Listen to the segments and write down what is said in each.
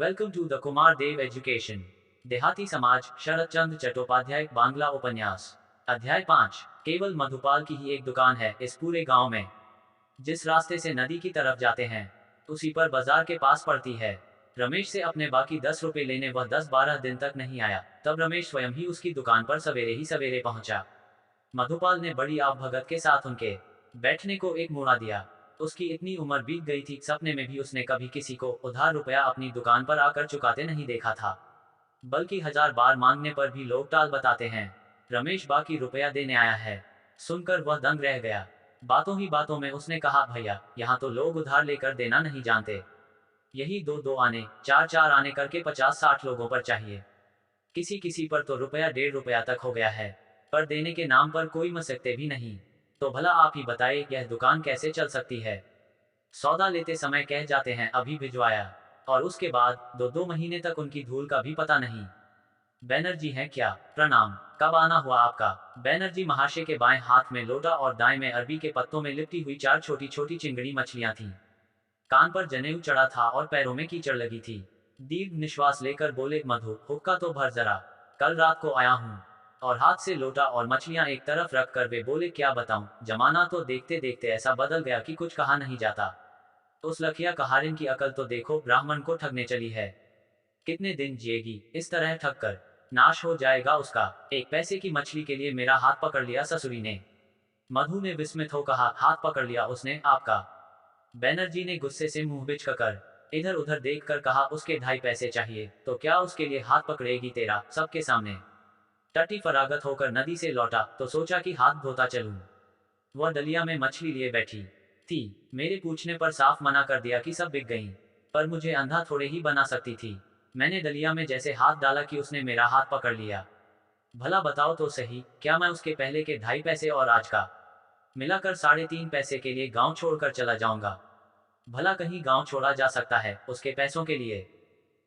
Welcome to the Kumar Dev education. देहाती समाज, शरद चंद्र चट्टोपाध्याय, बांग्ला उपन्यास। अध्याय 5। केवल मधुपाल की ही एक दुकान है इस पूरे गांव में। जिस रास्ते से नदी की तरफ जाते हैं उसी पर बाजार के पास पड़ती है। रमेश से अपने बाकी 10 रुपए लेने वह 10-12 दिन तक नहीं आया। तब रमेश स्वयं ही उसकी दुकान पर सवेरे ही सवेरे पहुंचा। मधुपाल ने बड़ी आवभगत के साथ उनके बैठने को एक मुड़ा दिया। उसकी इतनी उम्र बीत गई थी, सपने में भी उसने कभी किसी को उधार रुपया अपनी दुकान पर आकर चुकाते नहीं देखा था। बल्कि 1000 बार मांगने पर भी लोग टाल बताते हैं। रमेश बाकी रुपया देने आया है। सुनकर वह दंग रह गया। बातों ही बातों में उसने कहा, भैया, यहाँ तो लोग उधार लेकर देना नहीं जानते। यही दो दो आने, चार चार आने करके 50-60 लोगों पर चाहिए। किसी किसी पर तो रुपया 1.5 रुपया तक हो गया है, पर देने के नाम पर कोई मसकते भी नहीं। तो भला आप ही बताइए, यह दुकान कैसे चल सकती है। सौदा लेते समय कह जाते हैं अभी भिजवाया, और उसके बाद 2-2 महीने तक उनकी धूल का भी पता नहीं। बैनर्जी हैं क्या? प्रणाम। कब आना हुआ आपका? बैनर्जी महाशय के बाएं हाथ में लोटा और दाएं में अरबी के पत्तों में लिपटी हुई 4 छोटी छोटी चिंगड़ी मछलियां थीं। कान पर जनेऊ चढ़ा था और पैरों में कीचड़ लगी थी। दीर्घ निश्वास लेकर बोले, मधु, हुक्का तो भर जरा। कल रात को आया हूँ। और हाथ से लोटा और मछलियां एक तरफ रख कर वे बोले, क्या बताऊं, जमाना तो देखते देखते ऐसा बदल गया कि कुछ कहा नहीं जाता। उस लखिया कहारिन की अकल तो देखो, ब्राह्मण को ठगने चली है। कितने दिन जिएगी इस तरह ठग कर? नाश हो जाएगा उसका। 1 पैसे की मछली के लिए मेरा हाथ पकड़ लिया ससुरी ने। मधु ने विस्मित हो कहा, हाथ पकड़ लिया उसने आपका? बैनर्जी ने गुस्से से मुंह बिचकर इधर उधर देखकर कहा, उसके 2.5 पैसे चाहिए तो क्या उसके लिए हाथ पकड़ेगी तेरा, सबके सामने? टटी फरागत होकर नदी से लौटा तो सोचा कि हाथ धोता चलूं। वह डलिया में मछली लिए बैठी थी। मेरे पूछने पर साफ मना कर दिया कि सब बिक गईं। पर मुझे अंधा थोड़े ही बना सकती थी। मैंने डलिया में जैसे हाथ डाला कि उसने मेरा हाथ पकड़ लिया। भला बताओ तो सही, क्या मैं उसके पहले के 2.5 पैसे और आज का मिलाकर 3.5 पैसे के लिए गांव छोड़कर चला जाऊंगा? भला कहीं गांव छोड़ा जा सकता है उसके पैसों के लिए?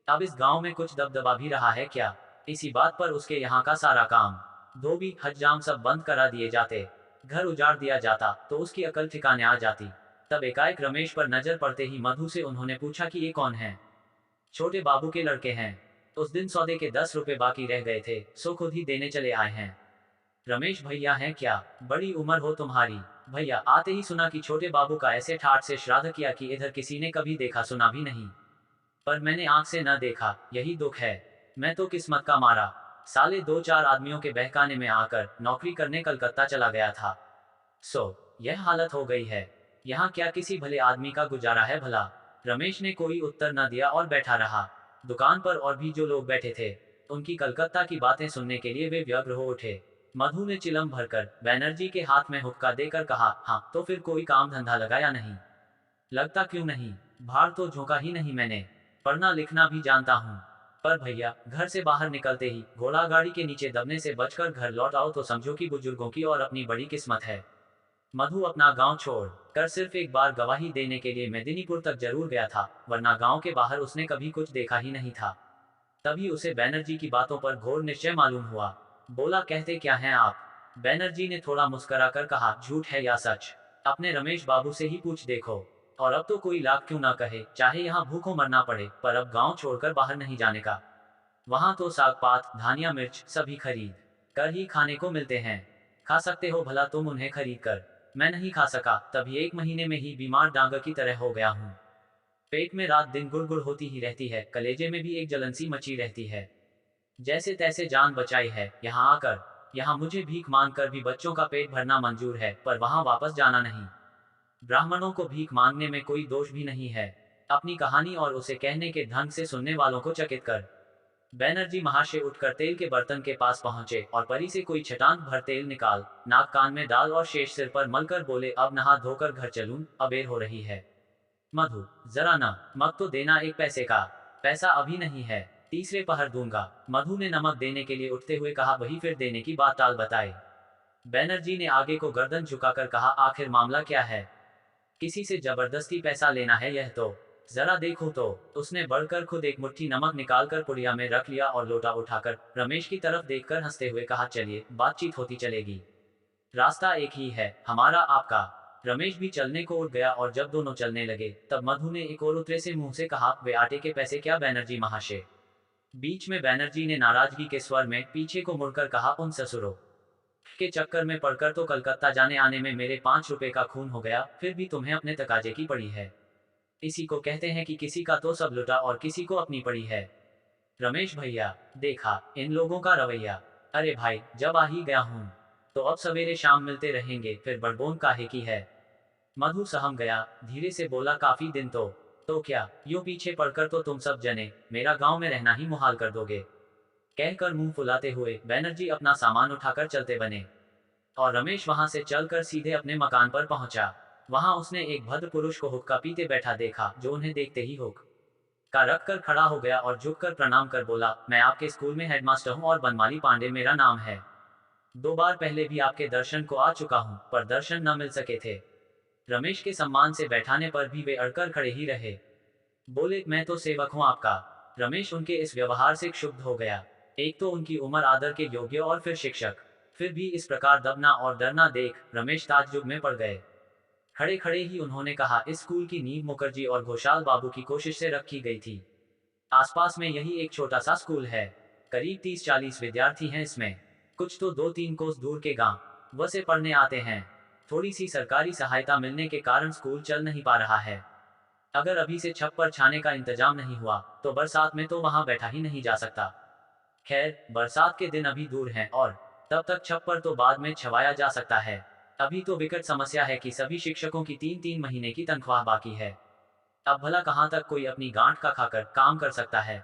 अब इस गांव में कुछ दबदबा भी रहा है क्या? इसी बात पर उसके यहाँ का सारा काम, धोबी हज्जाम सब बंद करा दिए जाते, घर उजाड़ दिया जाता तो उसकी अकल ठिकाने आ जाती। तब एकाएक रमेश पर नजर पड़ते ही मधु से उन्होंने पूछा कि ये कौन है? छोटे बाबू के लड़के हैं। उस दिन सौदे के 10 रुपए बाकी रह गए थे, सो खुद ही देने चले आए हैं। रमेश भैया हैं क्या? बड़ी उम्र हो तुम्हारी। भैया, आते ही सुना कि छोटे बाबू का ऐसे ठाठ से श्राद्ध किया कि इधर किसी ने कभी देखा सुना भी नहीं। पर मैंने आंख से न देखा, यही दुख है। मैं तो किस्मत का मारा साले 2-4 आदमियों के बहकाने में आकर नौकरी करने कलकत्ता चला गया था। सो यह हालत हो गई है। यहाँ क्या किसी भले आदमी का गुजारा है भला? रमेश ने कोई उत्तर न दिया और बैठा रहा। दुकान पर और भी जो लोग बैठे थे, उनकी कलकत्ता की बातें सुनने के लिए वे व्यग्र हो उठे। मधु ने चिलम भरकर बैनर्जी के हाथ में हुक्का देकर कहा, हाँ तो फिर कोई काम धंधा लगाया नहीं? लगता क्यों नहीं? भार तो झोंका ही नहीं मैंने। पढ़ना लिखना भी जानता हूँ। पर भैया, घर से बाहर निकलते ही घोड़ा गाड़ी के नीचे दबने से बचकर घर लौट आओ तो समझो कि बुजुर्गों की और अपनी बड़ी किस्मत है। मधु अपना गांव छोड़ कर सिर्फ एक बार गवाही देने के लिए मेदिनीपुर तक जरूर गया था, वरना गांव के बाहर उसने कभी कुछ देखा ही नहीं था। तभी उसे बैनर्जी की बातों पर घोर निश्चय मालूम हुआ। बोला, कहते क्या हैं आप? बैनर्जी ने थोड़ा मुस्करा कर कहा, झूठ है या सच, अपने रमेश बाबू से ही पूछ देखो। और अब तो कोई लाख क्यों ना कहे, चाहे यहाँ भूखों मरना पड़े, पर अब गांव छोड़कर बाहर नहीं जाने का। वहां तो साग पात धानिया मिर्च सभी खरीद कर ही खाने को मिलते हैं। खा सकते हो भला तुम उन्हें खरीद कर? मैं नहीं खा सका, तभी 1 महीने में ही बीमार डांगर की तरह हो गया हूँ। पेट में रात दिन गुड़गुड़ होती ही रहती है, कलेजे में भी एक जलन सी मची रहती है। जैसे तैसे जान बचाई है यहाँ आकर। यहाँ मुझे भीख मांग कर भी बच्चों का पेट भरना मंजूर है, पर वहां वापस जाना नहीं। ब्राह्मणों को भीख मांगने में कोई दोष भी नहीं है। अपनी कहानी और उसे कहने के ढंग से सुनने वालों को चकित कर बैनर्जी महाशय उठकर तेल के बर्तन के पास पहुंचे और परी से कोई छटांग भर तेल निकाल नाक कान में डाल और शेष सिर पर मलकर बोले, अब नहा धोकर घर चलूं, अबेर हो रही है। मधु, जरा न मग तो देना 1 पैसे का। पैसा अभी नहीं है, तीसरे पहर दूंगा। मधु ने नमक देने के लिए उठते हुए कहा, वही फिर देने की बात टाल बताए। बैनर्जी ने आगे को गर्दन झुकाकर कहा, आखिर मामला क्या है? किसी से जबरदस्ती पैसा लेना है यह तो? जरा देखो तो। उसने बढ़कर खुद एक मुट्ठी नमक निकालकर पुड़िया में रख लिया और लोटा उठाकर रमेश की तरफ देखकर हंसते हुए कहा, चलिए बातचीत होती चलेगी। रास्ता एक ही है, हमारा आपका। रमेश भी चलने को उठ गया और जब दोनों चलने लगे तब मधु ने एक और उतरे से मुंह से कहा, वे आटे के पैसे क्या बैनर्जी महाशय। बीच में बैनर्जी ने नाराजगी के स्वर में पीछे को मुड़कर कहा, उन ससुरों के चक्कर में पड़कर तो कलकत्ता जाने आने में मेरे 5 रुपए का खून हो गया, फिर भी तुम्हें अपने तकाजे की पड़ी है। इसी को कहते हैं कि किसी का तो सब लुटा और किसी को अपनी पड़ी है। रमेश भैया, देखा इन लोगों का रवैया। अरे भाई, जब आ ही गया हूं तो अब सवेरे शाम मिलते रहेंगे, फिर बड़बोन काहे की है। मधु सहम गया, धीरे से बोला, काफी दिन तो क्या यूं पीछे पड़कर तो तुम सब जने मेरा गांव में रहना ही मुहाल कर दोगे। कहकर मुंह फुलाते हुए बैनर्जी अपना सामान उठाकर चलते बने और रमेश वहां से चलकर सीधे अपने मकान पर पहुंचा। वहां उसने एक भद्र पुरुष को हुक्का पीते बैठा देखा, जो उन्हें देखते ही हुक का रख कर खड़ा हो गया और झुककर प्रणाम कर बोला, मैं आपके स्कूल में हेडमास्टर हूं और बनमाली पांडे मेरा नाम है। 2 बार पहले भी आपके दर्शन को आ चुका हूं, पर दर्शन न मिल सके थे। रमेश के सम्मान से बैठाने पर भी वे अड़कर खड़े ही रहे। बोले, मैं तो सेवक हूं आपका। रमेश उनके इस व्यवहार से क्षुब्ध हो गया। एक तो उनकी उम्र आदर के योग्य और फिर शिक्षक, फिर भी इस प्रकार दबना और डरना देख रमेश ताज्जुब में पड़ गए। खड़े खड़े ही उन्होंने कहा, इस स्कूल की नींव मुखर्जी और घोषाल बाबू की कोशिश से रखी गई थी। आसपास में यही एक छोटा सा स्कूल है, करीब 30-40 विद्यार्थी हैं इसमें। कुछ तो 2-3 कोस दूर के गांव वसे पढ़ने आते हैं। थोड़ी सी सरकारी सहायता मिलने के कारण स्कूल चल नहीं पा रहा है। अगर अभी से छप्पर छाने का इंतजाम नहीं हुआ तो बरसात में तो वहां बैठा ही नहीं जा सकता। खैर, बरसात के दिन अभी दूर हैं और तब तक छप्पर तो बाद में छवाया जा सकता है। अभी तो विकट समस्या है कि सभी शिक्षकों की 3-3 महीने की तनख्वाह बाकी है। अब भला कहां तक कोई अपनी गांठ का खाकर काम कर सकता है।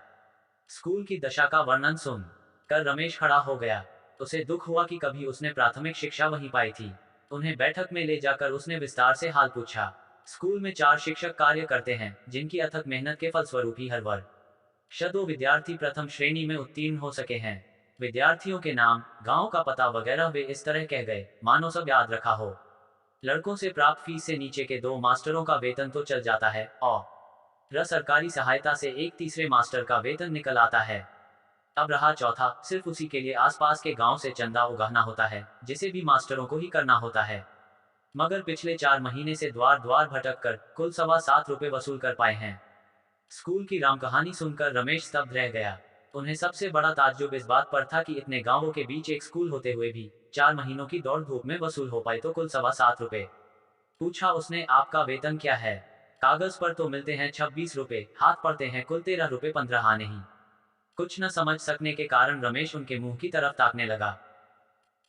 स्कूल की दशा का वर्णन सुन कर रमेश खड़ा हो गया। उसे दुख हुआ कि कभी उसने प्राथमिक शिक्षा वहीं पाई थी। उन्हें बैठक में ले जाकर उसने विस्तार से हाल पूछा। स्कूल में 4 शिक्षक कार्य करते हैं, जिनकी अथक मेहनत के फलस्वरूप ही हर वर्ष 2 विद्यार्थी प्रथम श्रेणी में उत्तीर्ण हो सके हैं। विद्यार्थियों के नाम, गांव का पता वगैरह वे इस तरह कह गए मानो सब याद रखा हो। लड़कों से प्राप्त फीस से नीचे के 2 मास्टरों का वेतन तो चल जाता है और सरकारी सहायता से 1/3 मास्टर का वेतन निकल आता है। अब रहा चौथा, सिर्फ उसी के लिए आसपास के गांव से चंदा उगाना होता है, जिसे भी मास्टरों को ही करना होता है। मगर पिछले 4 महीने से द्वार द्वार भटक कर कुल 7.25 रुपए वसूल कर पाए हैं। स्कूल की राम कहानी सुनकर रमेश स्तब्ध रह गया। उन्हें सबसे बड़ा ताज्जुब इस बात पर था कि इतने गांवों के बीच एक स्कूल होते हुए भी 4 महीनों की दौड़ धूप में वसूल हो पाए तो कुल 7.25 रुपए। पूछा उसने, आपका वेतन क्या है। कागज पर तो मिलते हैं 26 रुपए, हाथ पड़ते हैं कुल 13 रुपए 15 आने ही। कुछ न समझ सकने के कारण रमेश उनके मुंह की तरफ ताकने लगा।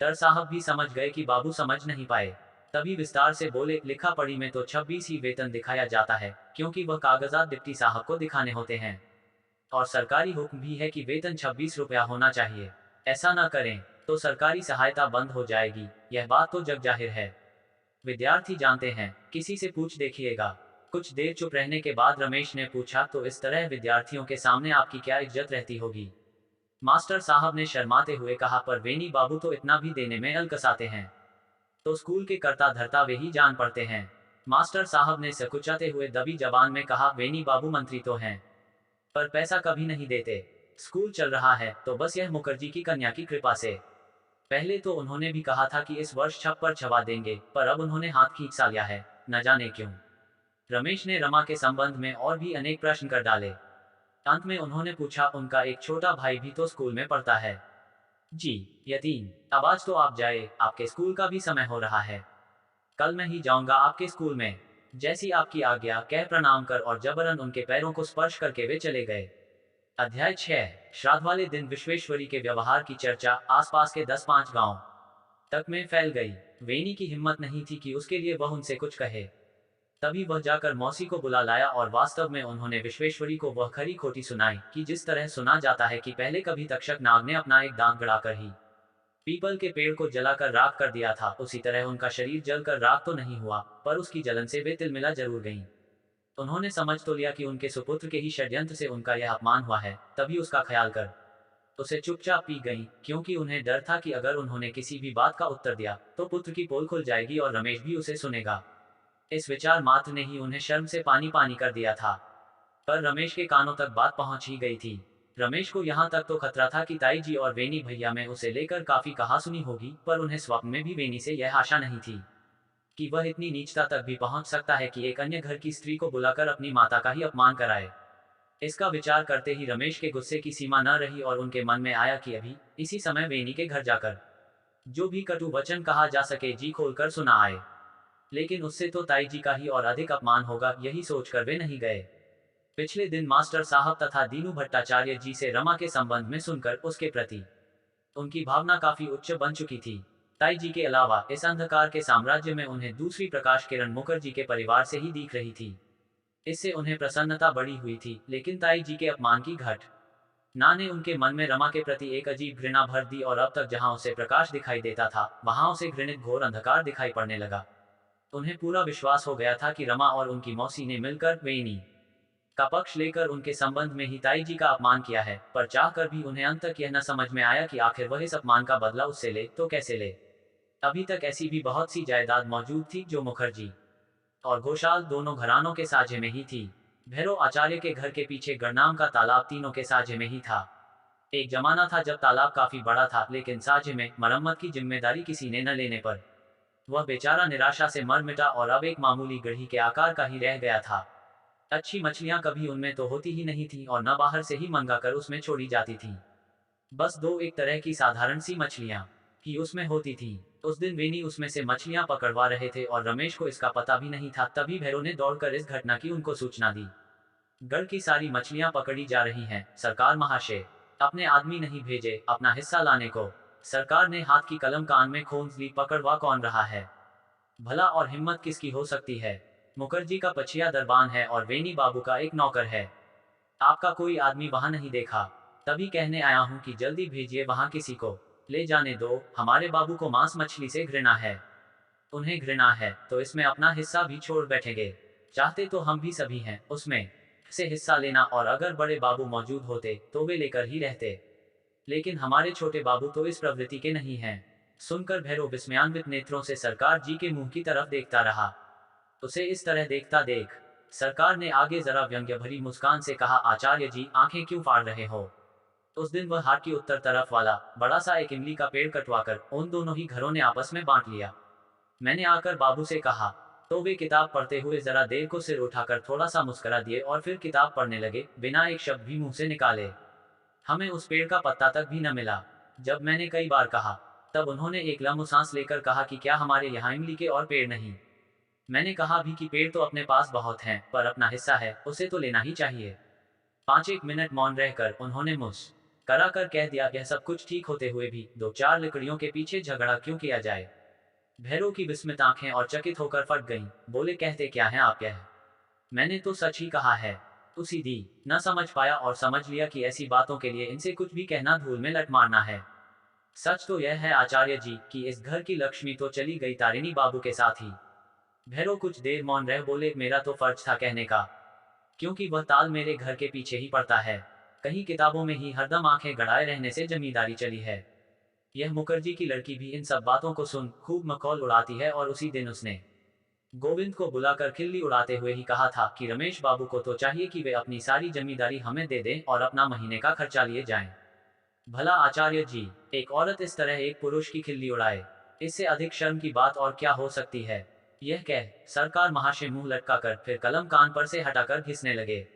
टर साहब भी समझ गए कि बाबू समझ नहीं पाए। तभी विस्तार से बोले, लिखा पढ़ी में तो 26 ही वेतन दिखाया जाता है, क्योंकि वह कागजात डिप्टी साहब को दिखाने होते हैं और सरकारी हुक्म भी है कि वेतन 26 रुपया होना चाहिए। ऐसा ना करें तो सरकारी सहायता बंद हो जाएगी, यह बात तो जग जाहिर है। विद्यार्थी जानते हैं, किसी से पूछ देखिएगा। कुछ देर चुप रहने के बाद रमेश ने पूछा, तो इस तरह विद्यार्थियों के सामने आपकी क्या इज्जत रहती होगी। मास्टर साहब ने शर्माते हुए कहा, पर वेनी बाबू तो इतना भी देने में अलकसाते हैं, तो स्कूल के कर्ता धर्ता वे ही जान पड़ते हैं। मास्टर साहब ने सकुचाते हुए दबी जबान में कहा, वेनी बाबू मंत्री तो हैं, पर पैसा कभी नहीं देते। स्कूल चल रहा है तो बस यह मुखर्जी की कन्या की कृपा से। पहले तो उन्होंने भी कहा था कि इस वर्ष छप्पर छवा देंगे, पर अब उन्होंने हाथ खींच सा लिया है, न जाने क्यों। रमेश ने रमा के संबंध में और भी अनेक प्रश्न कर डाले। अंत में उन्होंने पूछा, उनका एक छोटा भाई भी तो स्कूल में पढ़ता है। जी, यतीम। अब आज तो आप जाए, आपके स्कूल का भी समय हो रहा है। कल मैं ही जाऊंगा आपके स्कूल में। जैसी आपकी आज्ञा, कह प्रणाम कर और जबरन उनके पैरों को स्पर्श करके वे चले गए। अध्याय 6। श्राद्ध वाले दिन विश्वेश्वरी के व्यवहार की चर्चा आसपास के 10-5 गांव तक में फैल गई। वेनी की हिम्मत नहीं थी कि उसके लिए वह उनसे कुछ कहे। तभी वह जाकर मौसी को बुला लाया और वास्तव में उन्होंने विश्वेश्वरी को वह खरी खोटी सुनाई कि जिस तरह सुना जाता है कि पहले कभी तक्षक नाग ने अपना एक दांत गड़ाकर ही पीपल के पेड़ को जलाकर राख कर दिया था, उसी तरह उनका शरीर जलकर राख तो नहीं हुआ, पर उसकी जलन से वे तिलमिला जरूर गईं। उन्होंने समझ तो लिया कि उनके सुपुत्र के ही षड्यंत्र से उनका यह अपमान हुआ है, तभी उसका ख्याल कर उसे चुपचाप पी गईं, क्योंकि उन्हें डर था कि अगर उन्होंने किसी भी बात का उत्तर दिया तो पुत्र की पोल खुल जाएगी और रमेश भी उसे सुनेगा। इस विचार मात्र ने ही उन्हें शर्म से पानी पानी कर दिया था। पर रमेश के कानों तक बात पहुंच ही गई थी। रमेश को यहाँ तक तो खतरा था कि ताई जी और वेनी भैया में उसे लेकर काफी कहासुनी होगी, पर उन्हें स्वप्न में भी वेनी से यह आशा नहीं थी कि वह इतनी नीचता तक भी पहुंच सकता है कि एक अन्य घर की स्त्री को बुलाकर अपनी माता का ही अपमान कराए। इसका विचार करते ही रमेश के गुस्से की सीमा न रही और उनके मन में आया कि अभी इसी समय वेनी के घर जाकर जो भी कटु वचन कहा जा सके जी खोलकर सुना आए। लेकिन उससे तो ताई जी का ही और अधिक अपमान होगा, यही सोचकर वे नहीं गए। पिछले दिन मास्टर साहब तथा दीनू भट्टाचार्य जी से रमा के संबंध में सुनकर उसके प्रति उनकी भावना काफी उच्च बन चुकी थी। ताई जी के अलावा इस अंधकार के साम्राज्य में उन्हें दूसरी प्रकाश किरण मुखर्जी के परिवार से ही दिख रही थी। इससे उन्हें प्रसन्नता बड़ी हुई थी, लेकिन ताई जी के अपमान की घट ना ने उनके मन में रमा के प्रति एक अजीब घृणा भर दी और अब तक जहां उसे प्रकाश दिखाई देता था वहां उसे घृणित घोर अंधकार दिखाई पड़ने लगा। उन्हें पूरा विश्वास हो गया था कि रमा और उनकी मौसी ने मिलकर वेनी का पक्ष लेकर उनके संबंध में ही ताई जी का अपमान किया है, पर चाहकर भी उन्हें अंत तक यह न समझ में आया कि आखिर वह इस अपमान का बदला उससे ले तो कैसे ले। अभी तक ऐसी भी बहुत सी जायदाद मौजूद थी जो मुखर्जी और घोषाल दोनों घरानों के साझे में ही थी। भैरव आचार्य के घर के पीछे गढ़नाम का तालाब तीनों के साझे में ही था। एक जमाना था जब तालाब काफी बड़ा था, लेकिन साझे में मरम्मत की जिम्मेदारी किसी ने न लेने पर वह बेचारा निराशा से मर मिटा और अब एक मामूली गढ़ी के आकार का ही रह गया था। अच्छी मछलियां कभी उनमें तो होती ही नहीं थी और न बाहर से ही मंगाकर उसमें छोड़ी जाती थी। बस दो एक तरह की साधारण सी मछलियां ही उसमें होती थी। उस दिन वेनी उसमें से मछलियां पकड़वा रहे थे और रमेश को इसका पता भी नहीं था। तभी भैरव ने दौड़कर इस घटना की उनको सूचना दी। गढ़ की सारी मछलियां पकड़ी जा रही हैं सरकार महाशय। अपने आदमी नहीं भेजे अपना हिस्सा लाने को? सरकार ने हाथ की कलम कान में खोंस ली। पकड़वा कौन रहा है भला, और हिम्मत किसकी हो सकती है? मुखर्जी का पछिया दरबान है और वेनी बाबू का एक नौकर है। आपका कोई आदमी वहां नहीं देखा? तभी कहने आया हूं कि जल्दी भेजिए वहां किसी को। ले जाने दो, हमारे बाबू को मांस मछली से घृणा है। उन्हें घृणा है तो इसमें अपना हिस्सा भी छोड़ बैठेंगे। चाहते तो हम भी सभी हैं उसमें से हिस्सा लेना, और अगर बड़े बाबू मौजूद होते तो वे लेकर ही रहते। लेकिन हमारे छोटे बाबू तो इस प्रवृत्ति के नहीं हैं। सुनकर भैरव विस्मयान्वित नेत्रों से सरकार जी के मुंह की तरफ देखता रहा। उसे इस तरह देखता देख सरकार ने आगे जरा व्यंग्य भरी मुस्कान से कहा, आचार्य जी आंखें क्यों फाड़ रहे हो? उस दिन वह हाट की उत्तर तरफ वाला बड़ा सा एक इमली का पेड़ कटवाकर उन दोनों ही घरों ने आपस में बांट लिया। मैंने आकर बाबू से कहा तो वे किताब पढ़ते हुए जरा देर को सिर उठाकर थोड़ा सा मुस्करा दिए और फिर किताब पढ़ने लगे, बिना एक शब्द भी मुंह से निकाले। हमें उस पेड़ का पत्ता तक भी न मिला। जब मैंने कई बार कहा तब उन्होंने एक लम्ब सांस लेकर कहा कि क्या हमारे यहाँ इमली के और पेड़ नहीं? मैंने कहा भी कि पेड़ तो अपने पास बहुत हैं, पर अपना हिस्सा है उसे तो लेना ही चाहिए। 5-1 मिनट मौन रहकर उन्होंने मुस्कुरा कर कह दिया, यह सब कुछ ठीक होते हुए भी 2-4 लकड़ियों के पीछे झगड़ा क्यों किया जाए? भैरव की विस्मित आंखें और चकित होकर फट गईं। बोले, कहते क्या हैं आप? यह मैंने तो सच ही कहा है। उसी दी न समझ पाया और समझ लिया कि ऐसी बातों के लिए इनसे कुछ भी कहना धूल में लट मारना है। सच तो यह है आचार्य जी कि इस घर की लक्ष्मी तो चली गई तारिणी बाबू के साथ ही। भैरव कुछ देर मौन रह बोले, मेरा तो फर्ज था कहने का, क्योंकि वह ताल मेरे घर के पीछे ही पड़ता है। कहीं किताबों में ही हरदम आंखें गड़ाए रहने से जमींदारी चली है। यह मुखर्जी की लड़की भी इन सब बातों को सुन खूब मखौल उड़ाती है और उसी दिन उसने गोविंद को बुलाकर खिल्ली उड़ाते हुए ही कहा था कि रमेश बाबू को तो चाहिए कि वे अपनी सारी जमींदारी हमें दे दें और अपना महीने का खर्चा लिए जाएं। भला आचार्य जी, एक औरत इस तरह एक पुरुष की खिल्ली उड़ाए, इससे अधिक शर्म की बात और क्या हो सकती है? यह कह सरकार महाशय मुंह लटकाकर फिर कलम कान पर से हटाकर घिसने लगे।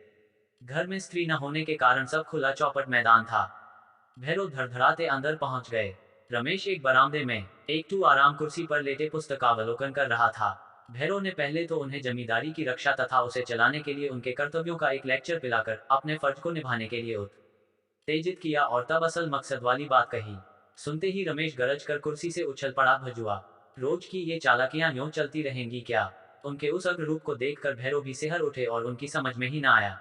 घर में स्त्री न होने के कारण सब खुला चौपट मैदान था। भैरव धड़धड़ाते अंदर पहुंच गए। रमेश एक बरामदे में एक टू आराम कुर्सी पर लेटे पुस्तकावलोकन कर रहा था। भैरव ने पहले तो उन्हें जमींदारी की रक्षा तथा उसे चलाने के लिए उनके कर्तव्यों का एक लेक्चर पिलाकर अपने फर्ज को निभाने के लिए उत्तेजित किया और तब असल मकसद वाली बात कही। सुनते ही रमेश गरज कर कुर्सी से उछल पड़ा। भजुआ, रोज की ये चालाकियां यूं चलती रहेंगी क्या? उनके उस अग्र रूप को देखकर भैरव भी सिहर उठे और उनकी समझ में ही ना आया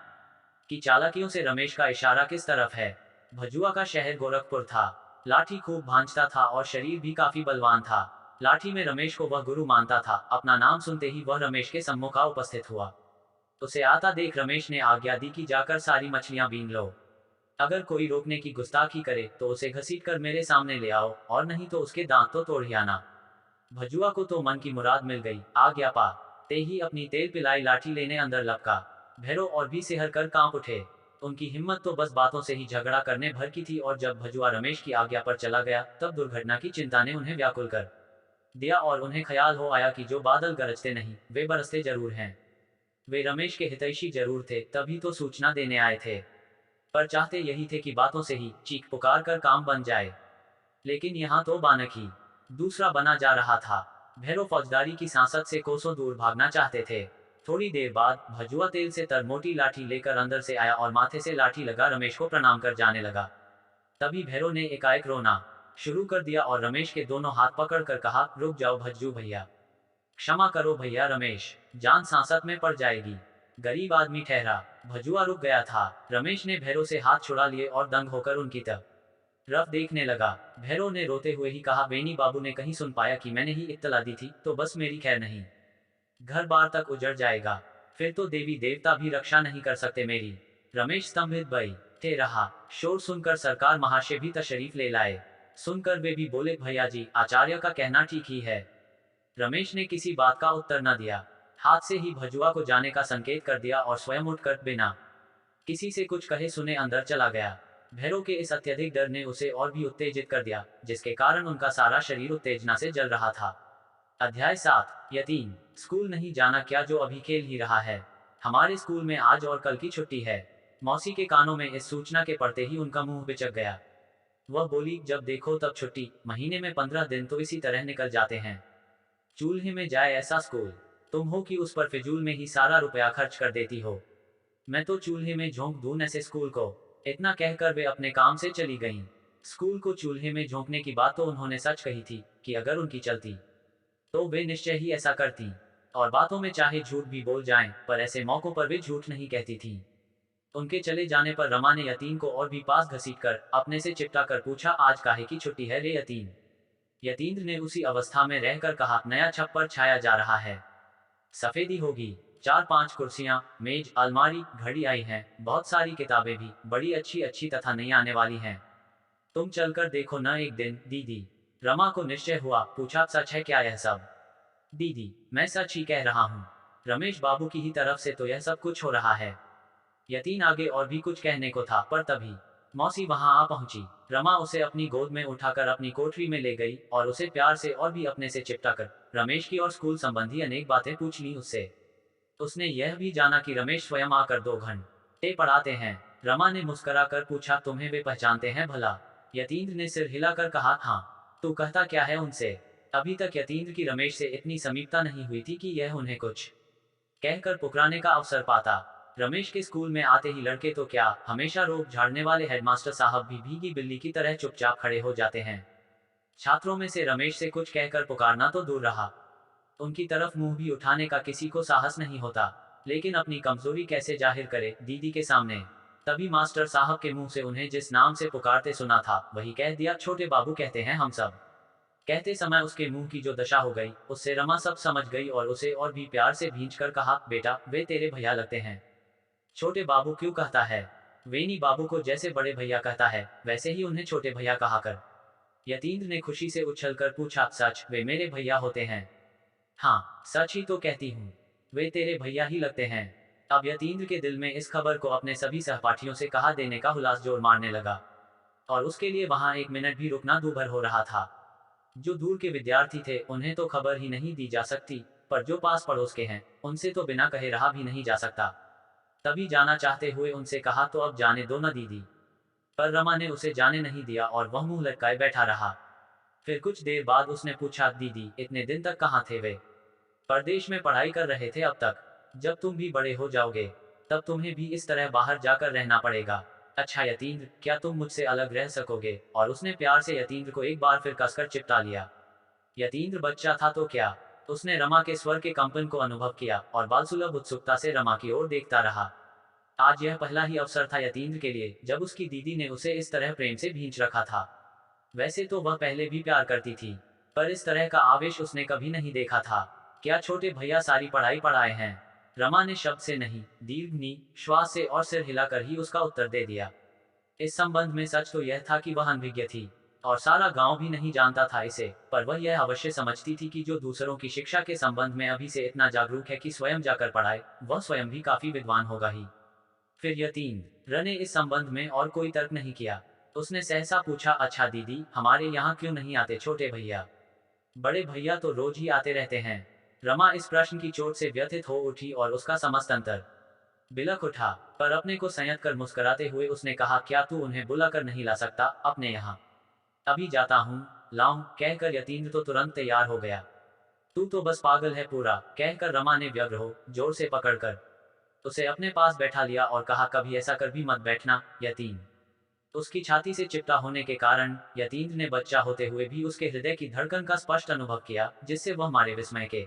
कि चालाकियों से रमेश का इशारा किस तरफ है। भजुआ का शहर गोरखपुर था। लाठी खूब भांजता था और शरीर भी काफी बलवान था। लाठी में रमेश को वह गुरु मानता था। अपना नाम सुनते ही वह रमेश के सम्मुख आ उपस्थित हुआ। उसे आता देख रमेश ने आज्ञा दी कि जाकर सारी मछलियां बीन लो। अगर कोई रोकने की गुस्ताखी करे तो उसे घसीटकर मेरे सामने ले आओ, और नहीं तो उसके दांत तो तोड़ ही आना। भजुआ को तो मन की मुराद मिल गई। आज्ञा पा ते ही अपनी तेल पिलाई लाठी लेने अंदर लपका। भैरव और भी सिहर कर कांप उठे। उनकी हिम्मत तो बस बातों से ही झगड़ा करने भर की थी, और जब भजुआ रमेश की आज्ञा पर चला गया तब दुर्घटना की चिंता ने उन्हें व्याकुल कर दिया और उन्हें ख्याल हो आया कि जो बादल गरजते नहीं वे बरसते जरूर हैं। वे रमेश के हितैषी जरूर थे, तभी तो सूचना देने आए थे, पर चाहते यही थे कि बातों से ही चीख पुकार कर काम बन जाए। लेकिन यहाँ तो बानक ही दूसरा बना जा रहा था। भैरव फौजदारी की सांसद से कोसों दूर भागना चाहते थे। थोड़ी देर बाद भजुआ तेल से तर मोटी लाठी लेकर अंदर से आया और माथे से लाठी लगा रमेश को प्रणाम कर जाने लगा। तभी भैरव ने एकाएक रोना शुरू कर दिया और रमेश के दोनों हाथ पकड़ कर कहा, रुक जाओ भज्जू भैया, क्षमा करो भैया रमेश, जान सांसत में पड़ जाएगी। गरीब आदमी ठहरा। भजुआ रुक गया था। रमेश ने भैरव से हाथ छुड़ा लिए और दंग होकर उनकी तरफ देखने लगा। भैरव ने रोते हुए ही कहा, बेनी बाबू ने कहीं सुन पाया कि मैंने ही इत्तला दी थी तो बस मेरी खैर नहीं, घर बार तक उजड़ जाएगा, फिर तो देवी देवता भी रक्षा नहीं कर सकते मेरी। रमेश स्तंभित बैठे रहा। शोर सुनकर सरकार महाशय भी तशरीफ ले लाए। सुनकर वे भी बोले, भैया जी आचार्य का कहना ठीक ही है। रमेश ने किसी बात का उत्तर न दिया, हाथ से ही भजुआ को जाने का संकेत कर दिया और स्वयं उठकर बिना किसी से कुछ कहे सुने अंदर चला गया। भैरव के इस अत्यधिक डर ने उसे और भी उत्तेजित कर दिया, जिसके कारण उनका सारा शरीर उत्तेजना से जल रहा था। अध्याय 7 यतीम। स्कूल नहीं जाना क्या, जो अभी खेल ही रहा है। हमारे स्कूल में आज और कल की छुट्टी है। मौसी के कानों में इस सूचना के पड़ते ही उनका मुंह बिचक गया। वह बोली, जब देखो तब छुट्टी, महीने में 15 दिन तो इसी तरह निकल जाते हैं। चूल्हे में जाए ऐसा स्कूल, तुम हो कि उस पर फिजूल में ही सारा रुपया खर्च कर देती हो। मैं तो चूल्हे में झोंक दूं ऐसे स्कूल को। इतना कहकर वे अपने काम से चली गईं। स्कूल को चूल्हे में झोंकने की बात तो उन्होंने सच कही थी कि अगर उनकी चलती तो वे निश्चय ही ऐसा करती, और बातों में चाहे झूठ भी बोल जाएं, पर ऐसे मौकों पर वे झूठ नहीं कहती थीं। उनके चले जाने पर रमा ने यतीम को और भी पास घसीटकर अपने से चिपटा कर पूछा, आज काहे की छुट्टी है रे यतीम। यतीन्द्र ने उसी अवस्था में रहकर कहा, नया छप्पर छाया जा रहा है, सफेदी होगी, 4-5 कुर्सियां, मेज, अलमारी, घड़ी आई हैं, बहुत सारी किताबें भी बड़ी अच्छी अच्छी तथा नई आने वाली हैं। तुम चलकर देखो न एक दिन दीदी। रमा को निश्चय हुआ, पूछा, सच है क्या यह सब? दीदी, मैं सच ही कह रहा हूँ। रमेश बाबू की ही तरफ से तो यह सब कुछ हो रहा है। यतीन आगे और भी कुछ कहने को था, पर तभी मौसी वहां आ पहुंची। रमा उसे अपनी गोद में उठाकर अपनी कोठरी में ले गई और उसे प्यार से और भी अपने से चिपटाकर रमेश की और स्कूल संबंधी अनेक बातें पूछ ली उससे। उसने यह भी जाना कि रमेश स्वयं आकर 2 घंटे पढ़ाते हैं। रमा ने मुस्करा कर पूछा, तुम्हें वे पहचानते हैं भला? यतीन्द्र ने सिर हिलाकर कहा, हाँ। तू कहता क्या है उनसे? अभी तक यतीन्द्र की रमेश से इतनी समीपता नहीं हुई थी कि यह उन्हें कुछ कहकर पुकारने का अवसर पाता। रमेश के स्कूल में आते ही लड़के तो क्या, हमेशा रोब झाड़ने वाले हेडमास्टर साहब भी भीगी बिल्ली की तरह चुपचाप खड़े हो जाते हैं। छात्रों में से रमेश से कुछ कहकर पुकारना तो दूर रहा, उनकी तरफ मुंह भी उठाने का किसी को साहस नहीं होता। लेकिन अपनी कमजोरी कैसे जाहिर करे दीदी के सामने? तभी मास्टर साहब के मुंह से उन्हें जिस नाम से पुकारते सुना था वही कह दिया, छोटे बाबू कहते हैं हम सब। कहते समय उसके मुंह की जो दशा हो गई उससे रमा सब समझ गई और उसे और भी प्यार से भींच कर कहा, बेटा वे तेरे भैया लगते हैं। छोटे बाबू क्यों कहता है? वेनी बाबू को जैसे बड़े भैया कहता है वैसे ही उन्हें छोटे भैया कहा कर। यतीन्द्र ने खुशी से उछलकर पूछा, सच वे मेरे भैया होते हैं? हाँ, सच ही तो कहती हूँ, वे तेरे भैया ही लगते हैं। अब यतीन्द्र के दिल में इस खबर को अपने सभी सहपाठियों से कहा देने का हुलास जोर मारने लगा, और उसके लिए वहां 1 मिनट भी रुकना दूभर हो रहा था। जो दूर के विद्यार्थी थे उन्हें तो खबर ही नहीं दी जा सकती, पर जो पास पड़ोस के हैं उनसे तो बिना कहे रहा भी नहीं जा सकता। तभी जाना चाहते हुए उनसे कहा, तो अब जाने दो न दीदी। पर रमा ने उसे जाने नहीं दिया और वह मुंह लटकाए बैठा रहा। फिर कुछ देर बाद उसने पूछा, दीदी इतने दिन तक कहाँ थे वे? परदेश में पढ़ाई कर रहे थे अब तक। जब तुम भी बड़े हो जाओगे तब तुम्हें भी इस तरह बाहर जाकर रहना पड़ेगा। अच्छा यतीन्द्र, क्या तुम मुझसे अलग रह सकोगे? और उसने प्यार से यतीन्द्र को एक बार फिर कसकर चिपटा लिया। यतीन्द्र बच्चा था तो क्या, उसने रमा के स्वर के कंपन को अनुभव किया और बालसुलभ उत्सुकता से रमा की ओर देखता रहा। आज यह पहला ही अवसर था यतीन्द्र के लिए जब उसकी दीदी ने उसे इस तरह प्रेम से भींच रखा था। वैसे तो वह पहले भी प्यार करती थी, पर इस तरह का आवेश उसने कभी नहीं देखा था। क्या छोटे भैया सारी पढ़ाई पढ़ाए हैं? रमा ने शब्द से नहीं, दीर्घ श्वास से और सिर हिलाकर ही उसका उत्तर दे दिया। इस संबंध में सच तो यह था कि वह अनभिज्ञ थी और सारा गांव भी नहीं जानता था इसे, पर वह यह अवश्य समझती थी कि जो दूसरों की शिक्षा के संबंध में अभी से इतना जागरूक है कि स्वयं जाकर पढ़ाए, वह स्वयं भी काफी विद्वान होगा ही। फिर यतीन्द्र ने इस संबंध में और कोई तर्क नहीं किया। उसने सहसा पूछा, अच्छा दीदी, हमारे यहाँ क्यों नहीं आते छोटे भैया? बड़े भैया तो रोज ही आते रहते हैं। रमा इस प्रश्न की चोट से व्यथित हो उठी और उसका समस्त अंतर बिलक उठा। पर अपने को संयत कर मुस्कुराते हुए उसने कहा, क्या तू उन्हें बुला कर नहीं ला सकता अपने यहाँ? अभी जाता हूँ, लाऊं, कहकर यतीन्द्र तो तुरंत तैयार हो गया। तू तो बस पागल है पूरा, कहकर रमा ने व्यग्र हो जोर से पकड़कर उसे अपने पास बैठा लिया और कहा, कभी ऐसा कर भी मत बैठना यतीन। उसकी छाती से चिपटा होने के कारण यतीन्द्र ने बच्चा होते हुए भी उसके हृदय की धड़कन का स्पष्ट अनुभव किया, जिससे वह मारे विस्मय के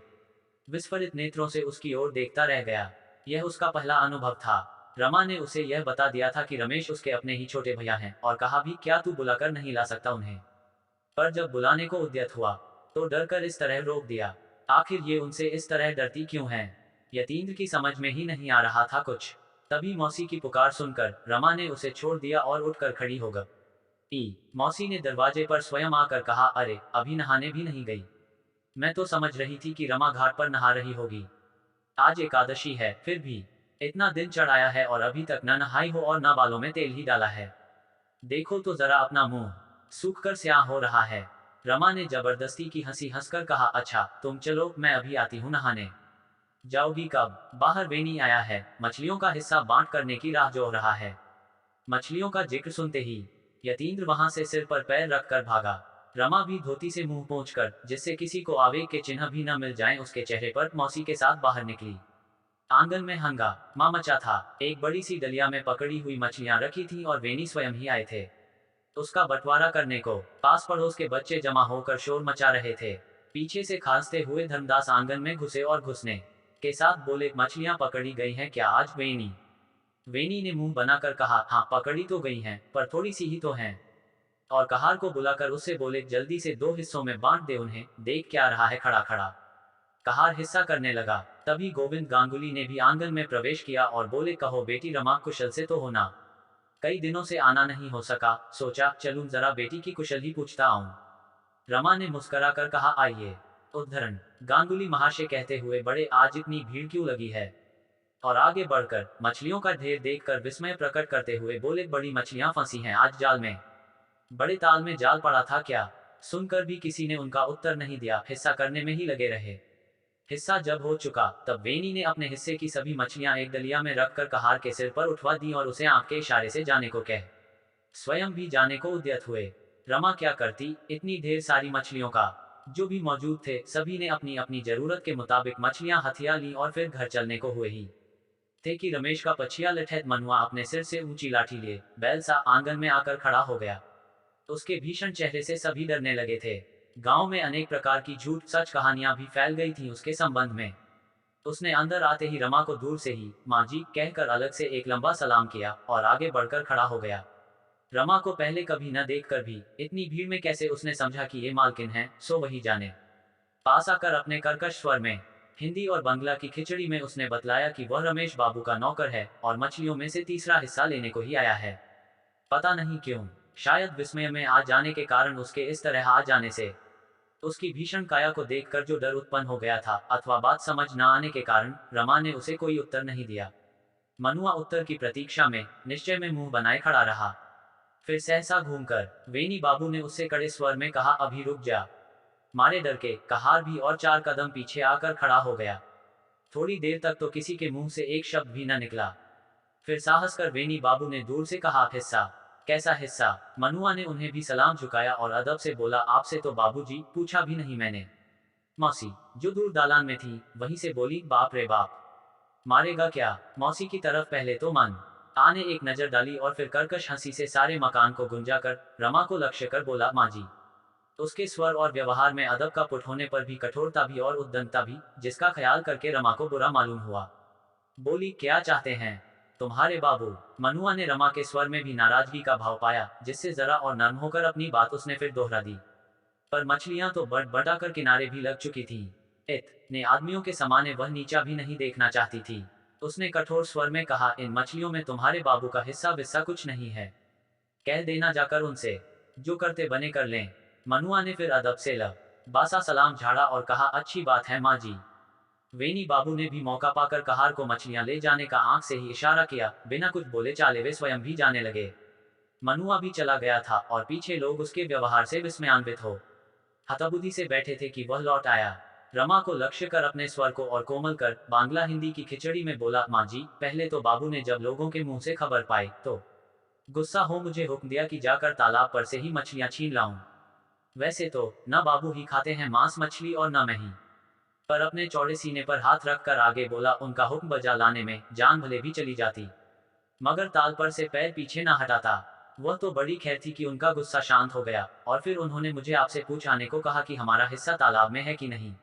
विस्फारित नेत्रों से उसकी ओर देखता रह गया। यह उसका पहला अनुभव था। रमा ने उसे यह बता दिया था कि रमेश उसके अपने ही छोटे भैया हैं, और कहा भी, क्या तू बुलाकर नहीं ला सकता उन्हें? पर जब बुलाने को उद्यत हुआ तो डर कर इस तरह रोक दिया। आखिर ये उनसे इस तरह डरती क्यों है? यतीन्द्र की समझ में ही नहीं आ रहा था कुछ। तभी मौसी की पुकार सुनकर रमा ने उसे छोड़ दिया और उठकर खड़ी हो गई। मौसी ने दरवाजे पर स्वयं आकर कहा, अरे अभी नहाने भी नहीं गई? मैं तो समझ रही थी कि रमा घाट पर नहा रही होगी। आज एकादशी है, फिर भी इतना दिन चढ़ाया है और अभी तक न नहाई हो और न बालों में तेल ही डाला है। देखो तो जरा अपना मुंह, सूख कर स्याह हो रहा है। रमा ने जबरदस्ती की हंसी हंसकर कहा, अच्छा तुम चलो, मैं अभी आती हूँ नहाने। जाओगी कब? बाहर वेनी आया है, मछलियों का हिस्सा बांट करने की राह जोह रहा है। मछलियों का जिक्र सुनते ही यतीन्द्र वहां से सिर पर पैर रखकर भागा। रमा भी धोती से मुंह पोंछकर, जिससे किसी को आवेग के चिन्ह भी न मिल जाएं उसके चेहरे पर, मौसी के साथ बाहर निकली। आंगन में हंगामा मचा था। एक बड़ी सी डलिया में पकड़ी हुई मछलियां रखी थीं और वेनी स्वयं ही आए थे उसका बंटवारा करने को। पास पड़ोस के बच्चे जमा होकर शोर मचा रहे थे। पीछे से खांसते हुए धर्मदास आंगन में घुसे और घुसने के साथ बोले, मछलियां पकड़ी गई हैं क्या आज वेनी? वेनी ने मुंह बनाकर कहा, हाँ पकड़ी तो गई हैं, पर थोड़ी सी ही तो हैं। और कहार को बुलाकर उससे बोले, जल्दी से दो हिस्सों में बांट दे उन्हें, देख क्या रहा है खड़ा खड़ा। कहार हिस्सा करने लगा। तभी गोविंद गांगुली ने भी आंगन में प्रवेश किया और बोले, कहो बेटी रमा, कुशल से तो होना? कई दिनों से आना नहीं हो सका, सोचा चलूं जरा बेटी की कुशल ही पूछता आऊं। रमा ने मुस्करा कर कहा, आइए। उद्धरण गांगुली महाशय कहते हुए, बड़े आज इतनी भीड़ क्यों लगी है? और आगे बढ़कर मछलियों का ढेर देखकर विस्मय प्रकट करते हुए बोले, बड़ी मछलियां फंसी हैं आज जाल में। बड़े ताल में जाल पड़ा था क्या? सुनकर भी किसी ने उनका उत्तर नहीं दिया, हिस्सा करने में ही लगे रहे। हिस्सा जब हो चुका तब वेनी ने अपने हिस्से की सभी मछलियां एक डलिया में रखकर कहार के सिर पर उठवा दी और उसे आंख के इशारे से जाने को कह स्वयं भी जाने को उद्यत हुए। रमा क्या करती इतनी ढेर सारी मछलियों का? जो भी मौजूद थे सभी ने अपनी अपनी जरूरत के मुताबिक मछलियां हथिया ली और फिर घर चलने को हुए ही थे कि रमेश का पछिया लठैत मनुआ अपने सिर से ऊंची लाठी लिए बैल सा आंगन में आकर खड़ा हो गया। उसके भीषण चेहरे से सभी डरने लगे थे। गांव में अनेक प्रकार की झूठ सच कहानियां भी फैल गई थीं उसके संबंध में। उसने अंदर आते ही रमा को दूर से ही माँ जी कहकर अलग से एक लंबा सलाम किया और आगे बढ़कर खड़ा हो गया। रमा को पहले कभी न देखकर भी इतनी भीड़ में कैसे उसने समझा कि ये मालकिन है, सो वही जाने। पास आकर अपने कर्कश स्वर में हिंदी और बंगला की खिचड़ी में उसने बतलाया कि वह रमेश बाबू का नौकर है और मछलियों में से तीसरा हिस्सा लेने को ही आया है। पता नहीं क्यों, शायद विस्मय में आ जाने के कारण उसके इस तरह आ जाने से उसकी भीषण काया को देखकर जो डर उत्पन्न हो गया था, अथवा बात समझ न आने के कारण रमा ने उसे कोई उत्तर नहीं दिया। मनुआ उत्तर की प्रतीक्षा में निश्चय में मुंह बनाए खड़ा रहा। फिर सहसा घूमकर वेनी बाबू ने उससे कड़े स्वर में कहा, अभी रुक जा। मारे डर के कहार भी और 4 कदम पीछे आकर खड़ा हो गया। थोड़ी देर तक तो किसी के मुंह से एक शब्द भी न निकला। फिर साहस कर वेनी बाबू ने दूर से कहा, हिस्सा? कैसा हिस्सा? मनुआ ने उन्हें भी सलाम झुकाया और अदब से बोला, आपसे तो बाबूजी पूछा भी नहीं मैंने। मौसी जो दूर दालान में थी वहीं से बोली, बाप रे बाप, मारेगा क्या? मौसी की तरफ पहले तो मन आने एक नजर डाली और फिर कर्कश हंसी से सारे मकान को गुंजा कर रमा को लक्ष्य कर बोला, माँ जी। उसके स्वर और व्यवहार में अदब का पुट होने पर भी कठोरता भी और उद्दंडता भी, जिसका ख्याल करके रमा को बुरा मालूम हुआ। बोली, क्या चाहते हैं तुम्हारे बाबू? मनुआ ने रमा के स्वर में भी नाराजगी का भाव पाया, जिससे जरा और नर्म होकर अपनी बात उसने फिर दोहरा दी। पर मछलियां तो बढ़ बढ़ाकर किनारे भी लग चुकी थीं। इतने आदमियों के समाने वह नीचा भी नहीं देखना चाहती थी। उसने कठोर स्वर में कहा, इन मछलियों में तुम्हारे बाबू का हिस्सा विस्सा कुछ नहीं है। कह देना जाकर उनसे, जो करते बने कर लें। मनुआ ने फिर अदब से लब बासा सलाम झाड़ा और कहा, अच्छी बात है माँ जी। वेनी बाबू ने भी मौका पाकर कहार को मछलियां ले जाने का आंख से ही इशारा किया। बिना कुछ बोले चाले वे स्वयं भी जाने लगे। मनुआ भी चला गया था और पीछे लोग उसके व्यवहार से विस्मयान्वित हो हतबुद्धि से बैठे थे कि वह लौट आया। रमा को लक्ष्य कर अपने स्वर को और कोमल कर बांग्ला हिंदी की खिचड़ी में बोला, माँ जी, पहले तो बाबू ने जब लोगों के मुंह से खबर पाई तो गुस्सा हो मुझे हुक्म दिया कि जाकर तालाब पर से ही मछलियां छीन लाऊं। वैसे तो न बाबू ही खाते हैं मांस मछली और न मैं ही, पर अपने चौड़े सीने पर हाथ रख कर आगे बोला, उनका हुक्म बजा लाने में जान भले भी चली जाती, मगर ताल पर से पैर पीछे ना हटाता। वह तो बड़ी खैर थी कि उनका गुस्सा शांत हो गया और फिर उन्होंने मुझे आपसे पूछ आने को कहा कि हमारा हिस्सा तालाब में है कि नहीं,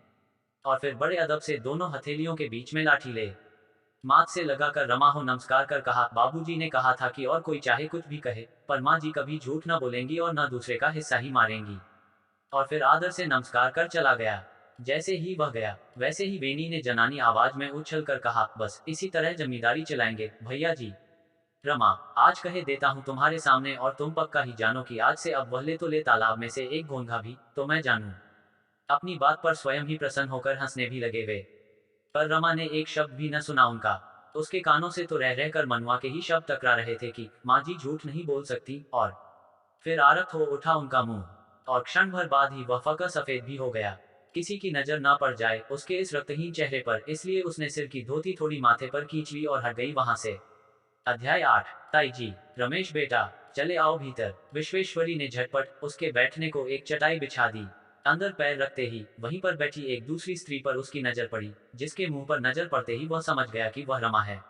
और फिर बड़े अदब से दोनों हथेलियों के बीच में लाठी ले माथ से लगाकर रमा हो नमस्कार कर कहा, बाबूजी ने कहा था कि और कोई चाहे कुछ भी कहे, पर माँ जी कभी झूठ न बोलेंगी और न दूसरे का हिस्सा ही मारेंगी। और फिर आदर से नमस्कार कर चला गया। जैसे ही वह गया वैसे ही वेणी ने जनानी आवाज में उछल कर कहा, बस इसी तरह जमींदारी चलाएंगे भैया जी। रमा, आज कहे देता हूँ तुम्हारे सामने और तुम पक्का ही जानो कि आज से अब वह ले तो ले तालाब में से एक घोंघा भी तो मैं जानूं। अपनी बात पर स्वयं ही प्रसन्न होकर हंसने भी लगे वे। पर रमा ने एक शब्द भी न सुना उनका। उसके कानों से तो रह रहकर मनवा के ही शब्द टकरा रहे थे कि माँ जी झूठ नहीं बोल सकती, और फिर आरक्त हो उठा उनका मुंह, और क्षण भर बाद ही वह फकर सफेद भी हो गया। किसी की नजर ना पड़ जाए उसके इस रक्तहीन चेहरे पर, इसलिए उसने सिर की धोती थोड़ी माथे पर खींच ली और हट गई वहां से। अध्याय 8। ताई जी, रमेश बेटा, चले आओ भीतर। विश्वेश्वरी ने झटपट उसके बैठने को एक चटाई बिछा दी। अंदर पैर रखते ही वहीं पर बैठी एक दूसरी स्त्री पर उसकी नजर पड़ी, जिसके मुंह पर नजर पड़ते ही वह समझ गया कि वह रमा है।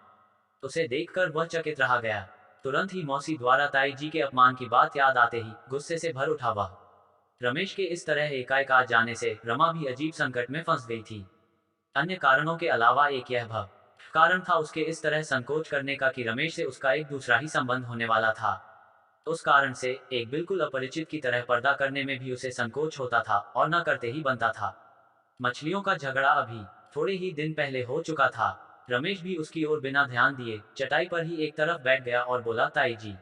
उसे देखकर वह चकित रहा गया। तुरंत ही मौसी द्वारा ताई जी के अपमान की बात याद आते ही गुस्से से भर उठा वह। रमेश के इस तरह एकाएक आ जाने से रमा भी अजीब संकट में फंस गई थी। अन्य कारणों के अलावा एक यह भव कारण था उसके इस तरह संकोच करने का कि रमेश से उसका एक दूसरा ही संबंध होने वाला था। उस कारण से एक बिल्कुल अपरिचित की तरह पर्दा करने में भी उसे संकोच होता था और न करते ही बनता था। मछलियों का झगड़ा अभी थोड़े ही दिन पहले हो चुका था। रमेश भी उसकी ओर बिना ध्यान दिए चटाई पर ही एक तरफ बैठ गया और बोला, ताई जी,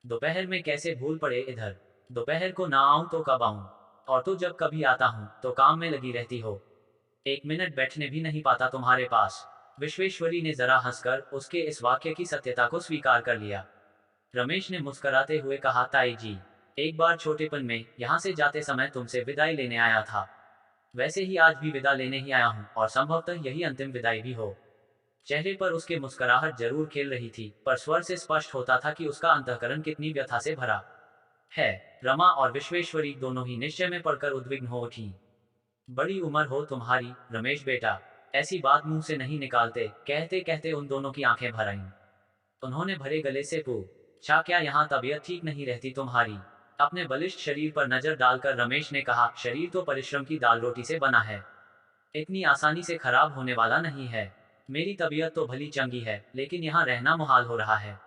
दोपहर में कैसे भूल पड़े इधर। दोपहर को ना आऊं तो कब आऊं, और तो जब कभी आता हूं तो काम में लगी रहती हो, एक मिनट बैठने भी नहीं पाता तुम्हारे पास। विश्वेश्वरी ने जरा हंसकर उसके इस वाक्य की सत्यता को स्वीकार कर लिया। रमेश ने मुस्कुराते हुए कहा, ताई जी, एक बार छोटेपन में यहाँ से जाते समय तुमसे विदाई लेने आया था, वैसे ही आज भी विदा लेने ही आया हूँ और संभवतः यही अंतिम विदाई भी हो। चेहरे पर उसके मुस्कुराहट जरूर खेल रही थी, पर स्वर से स्पष्ट होता था कि उसका अंतःकरण कितनी व्यथा से भरा है। रमा और विश्वेश्वरी दोनों ही निश्चय में पड़कर उद्विग्न हो उठी। बड़ी उम्र हो तुम्हारी रमेश बेटा, ऐसी बात मुंह से नहीं निकालते, कहते कहते उन दोनों की आंखें भर आईं। उन्होंने भरे गले से पूछा, क्या यहाँ तबीयत ठीक नहीं रहती तुम्हारी। अपने बलिष्ठ शरीर पर नजर डालकर रमेश ने कहा, शरीर तो परिश्रम की दाल रोटी से बना है, इतनी आसानी से खराब होने वाला नहीं है। मेरी तबीयत तो भली चंगी है, लेकिन यहाँ रहना मुहाल हो रहा है।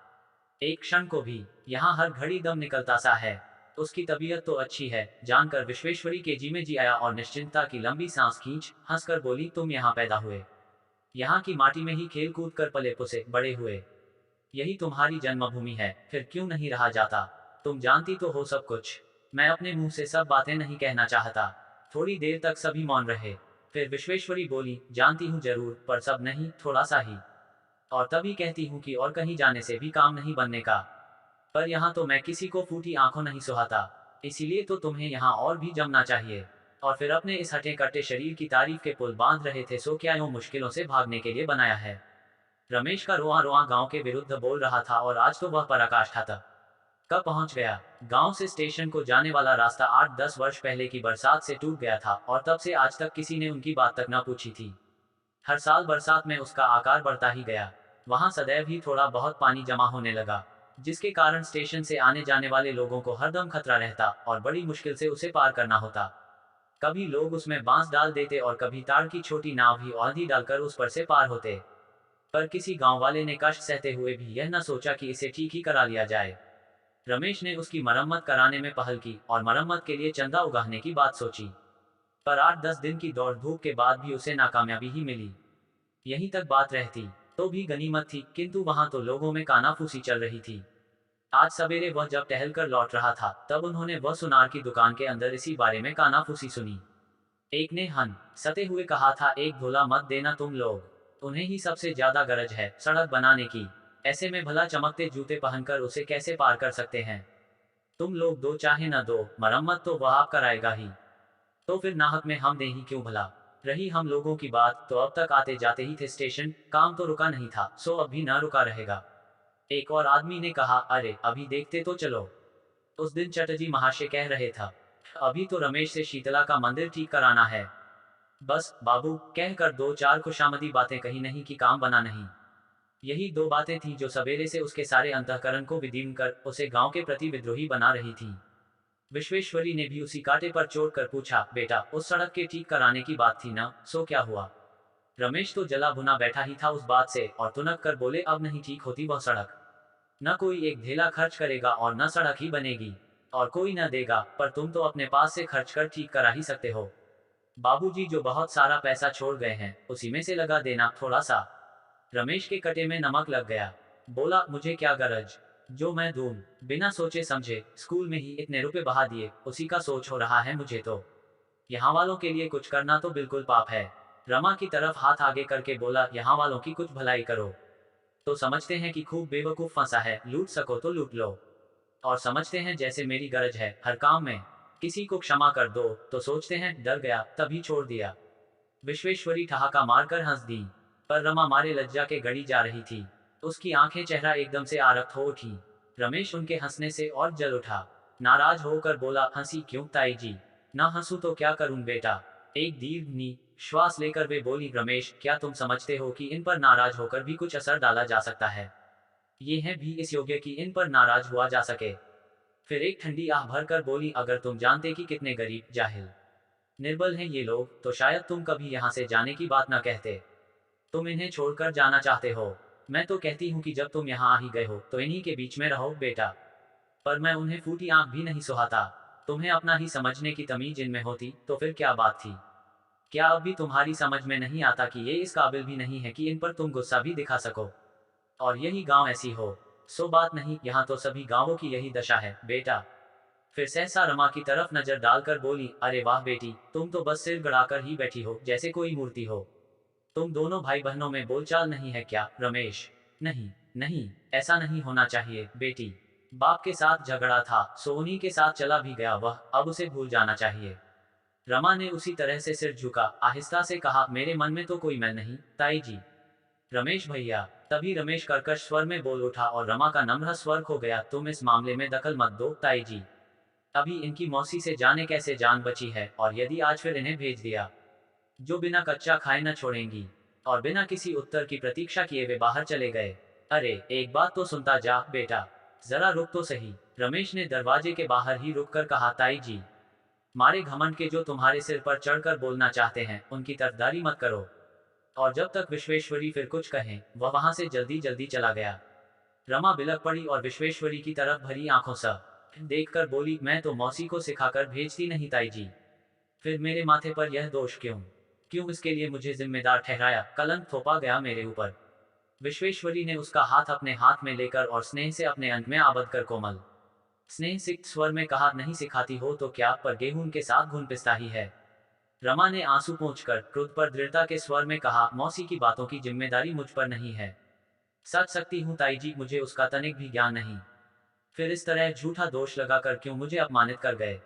एक क्षण को भी यहाँ हर घड़ी दम निकलता सा है। उसकी तबीयत तो अच्छी है, जानकर विश्वेश्वरी के जी में जी आया और निश्चिंतता की लंबी सांस खींच हंसकर बोली, तुम यहाँ पैदा हुए, यहाँ की माटी में ही खेल कूद कर पले पुसे बड़े हुए, यही तुम्हारी जन्मभूमि है, फिर क्यों नहीं रहा जाता। तुम जानती तो हो सब कुछ। मैं अपने मुंह से सब बातें नहीं कहना चाहता। थोड़ी देर तक सभी मौन रहे। फिर विश्वेश्वरी बोली, जानती हूँ जरूर, पर सब नहीं, थोड़ा सा ही। और तभी कहती हूँ कि और कहीं जाने से भी काम नहीं बनने का। पर यहाँ तो मैं किसी को फूटी आंखों नहीं सुहाता, इसीलिए तो तुम्हें यहाँ और भी जमना चाहिए। और फिर अपने इस हटे कटे शरीर की तारीफ के पुल बांध रहे थे, सो क्या यूं मुश्किलों से भागने के लिए बनाया है। रमेश का रोआ रोआ गांव के विरुद्ध बोल रहा था और आज तो वह पराकाष्ठा तक कब पहुंच गया। गांव से स्टेशन को जाने वाला रास्ता 8-10 वर्ष पहले की बरसात से टूट गया था और तब से आज तक किसी ने उनकी बात तक ना पूछी थी। हर साल बरसात में उसका आकार बढ़ता ही गया। वहां सदैव ही थोड़ा बहुत पानी जमा होने लगा, जिसके कारण स्टेशन से आने जाने वाले लोगों को हरदम खतरा रहता और बड़ी मुश्किल से उसे पार करना होता। कभी लोग उसमें बांस डाल देते और कभी ताड़ की छोटी नाव ही औंधी डालकर उस पर से पार होते। पर किसी गांव वाले ने कष्ट सहते हुए भी यह न सोचा कि इसे ठीक ही करा लिया जाए। रमेश ने उसकी मरम्मत कराने में पहल की और मरम्मत के लिए चंदा उगाहने की बात सोची, पर 8-10 दिन की दौड़ धूप के बाद भी उसे नाकामयाबी ही मिली। यहीं तक बात रहती तो भी गनीमत थी, किंतु वहां तो लोगों में कानाफूसी चल रही थी। आज सवेरे वह जब टहलकर लौट रहा था, तब उन्होंने वह सुनार की दुकान के अंदर इसी बारे में कानाफूसी सुनी। एक ने हन सते हुए कहा था, एक धोला मत देना तुम लोग, उन्हें ही सबसे ज्यादा गरज है सड़क बनाने की, ऐसे में भला चमकते जूते पहनकर उसे कैसे पार कर सकते हैं। तुम लोग दो चाहे न दो, मरम्मत तो वह आप कराएगा ही। तो फिर नाहक में हम दें ही क्यों भला। रही हम लोगों की बात, तो अब तक आते जाते ही थे स्टेशन, काम तो रुका नहीं था, सो अब भी ना रुका रहेगा। एक और आदमी ने कहा, अरे अभी देखते तो चलो। उस दिन चटर्जी महाशय कह रहे था, अभी तो रमेश से शीतला का मंदिर ठीक कराना है। बस बाबू कहकर दो चार खुशामदी बातें कही नहीं कि काम बना नहीं। यही दो बातें थीं जो सवेरे से उसके सारे अंतःकरण को विदीर्ण कर उसे गांव के प्रति विद्रोही बना रही थीं। विश्वेश्वरी ने भी उसी कांटे पर चोट कर पूछा, बेटा उस सड़क के ठीक कराने की बात थी ना, सो क्या हुआ। रमेश तो जला भुना बैठा ही था उस बात से, और तुनक कर बोले, अब नहीं ठीक होती वह सड़क। न कोई एक धेला खर्च करेगा और न सड़क ही बनेगी, और कोई न देगा, पर तुम तो अपने पास से खर्च कर ठीक करा ही सकते हो। बाबूजी जो बहुत सारा पैसा छोड़ गए हैं, उसी में से लगा देना थोड़ा सा। रमेश के कटे में नमक लग गया। बोला, मुझे क्या गरज, जो मैं दूं। बिना सोचे समझे स्कूल में ही इतने रुपए बहा दिए, उसी का सोच हो रहा है मुझे तो। यहाँ वालों के लिए कुछ करना तो बिल्कुल पाप है। रमा की तरफ हाथ आगे करके बोला, यहाँ वालों की कुछ भलाई करो तो समझते हैं कि खूब बेवकूफ फंसा है, लूट सको तो लूट लो। और समझते हैं जैसे मेरी गरज है हर काम में, किसी को क्षमा कर दो तो सोचते हैं डर गया तभी छोड़ दिया। विश्वेश्वरी ठहाका मारकर हंस दी, पर रमा मारे लज्जा के गड़ी जा रही थी। उसकी आंखें चेहरा एकदम से आरक्त हो उठी। रमेश उनके हंसने से और जल उठा। नाराज होकर बोला, हंसी क्यों ताई जी, ना हंसू तो क्या करूं बेटा। एक दीर्घ नी श्वास लेकर वे बोली, रमेश क्या तुम समझते हो कि इन पर नाराज होकर भी कुछ असर डाला जा सकता है। ये हैं भी इस योग्य कि इन पर नाराज हुआ जा सके। फिर एक ठंडी आह भरकर बोली, अगर तुम जानते कि कितने गरीब जाहिल निर्बल हैं ये लोग, तो शायद तुम कभी यहाँ से जाने की बात ना कहते। तुम इन्हें छोड़कर जाना चाहते हो। मैं तो कहती हूँ कि जब तुम यहाँ आ ही गए हो तो इन्हीं के बीच में रहो बेटा। पर मैं उन्हें फूटी आंख भी नहीं सुहाता। तुम्हें अपना ही समझने की तमीज इनमें होती तो फिर क्या बात थी। क्या अब भी तुम्हारी समझ में नहीं आता कि ये इस काबिल भी नहीं है कि इन पर तुम गुस्सा भी दिखा सको। और यही गांव ऐसी हो, सो बात नहीं, यहाँ तो सभी गांवों की यही दशा है बेटा। फिर सहसा रमा की तरफ नजर डालकर बोली, अरे वाह बेटी, तुम तो बस सिर गड़ाकर ही बैठी हो जैसे कोई मूर्ति हो। तुम दोनों भाई बहनों में बोलचाल नहीं है क्या रमेश। नहीं नहीं, ऐसा नहीं होना चाहिए बेटी। बाप के साथ झगड़ा था, सो उन्हीं के साथ चला भी गया वह, अब उसे भूल जाना चाहिए। रमा ने उसी तरह से सिर झुका आहिस्ता से कहा, मेरे मन में तो कोई मैल नहीं ताई जी। रमेश भैया। तभी रमेश कर्कश स्वर में बोल उठा और रमा का नम्र स्वर खो गया, तुम इस मामले में दखल मत दो ताई जी। अभी इनकी मौसी से जाने कैसे जान बची है, और यदि आज फिर इन्हें भेज दिया, जो बिना कच्चा खाए न छोड़ेंगी। और बिना किसी उत्तर की प्रतीक्षा किए वे बाहर चले गए। अरे एक बात तो सुनता जा बेटा, जरा रुक तो सही। रमेश ने दरवाजे के बाहर ही रुककर कहा, ताई जी, मारे घमंड के जो तुम्हारे सिर पर चढ़कर बोलना चाहते हैं उनकी तरफदारी मत करो। और जब तक विश्वेश्वरी फिर कुछ कहें, वह वहां से जल्दी जल्दी चला गया। रमा बिलक पड़ी और विश्वेश्वरी की तरफ भरी आंखों से देखकर बोली, मैं तो मौसी को सिखाकर भेजती नहीं ताई जी, फिर मेरे माथे पर यह दोष क्यों। क्यों इसके लिए मुझे जिम्मेदार ठहराया, कलंक थोपा गया मेरे ऊपर। विश्वेश्वरी ने उसका हाथ अपने हाथ में लेकर और स्नेह से अपने अंग में आबद्ध कर कोमल स्नेह सिक्त स्वर में कहा, नहीं सिखाती हो तो क्या, पर गेहूं के साथ घुन पिसता ही है। रमा ने आंसू पोंछकर क्रोध पर दृढ़ता के स्वर में कहा, मौसी की बातों की जिम्मेदारी मुझ पर नहीं है। सच सकती हूँ ताई जी, मुझे उसका तनिक भी ज्ञान नहीं। फिर इस तरह झूठा दोष लगाकर क्यों मुझे अपमानित कर गए।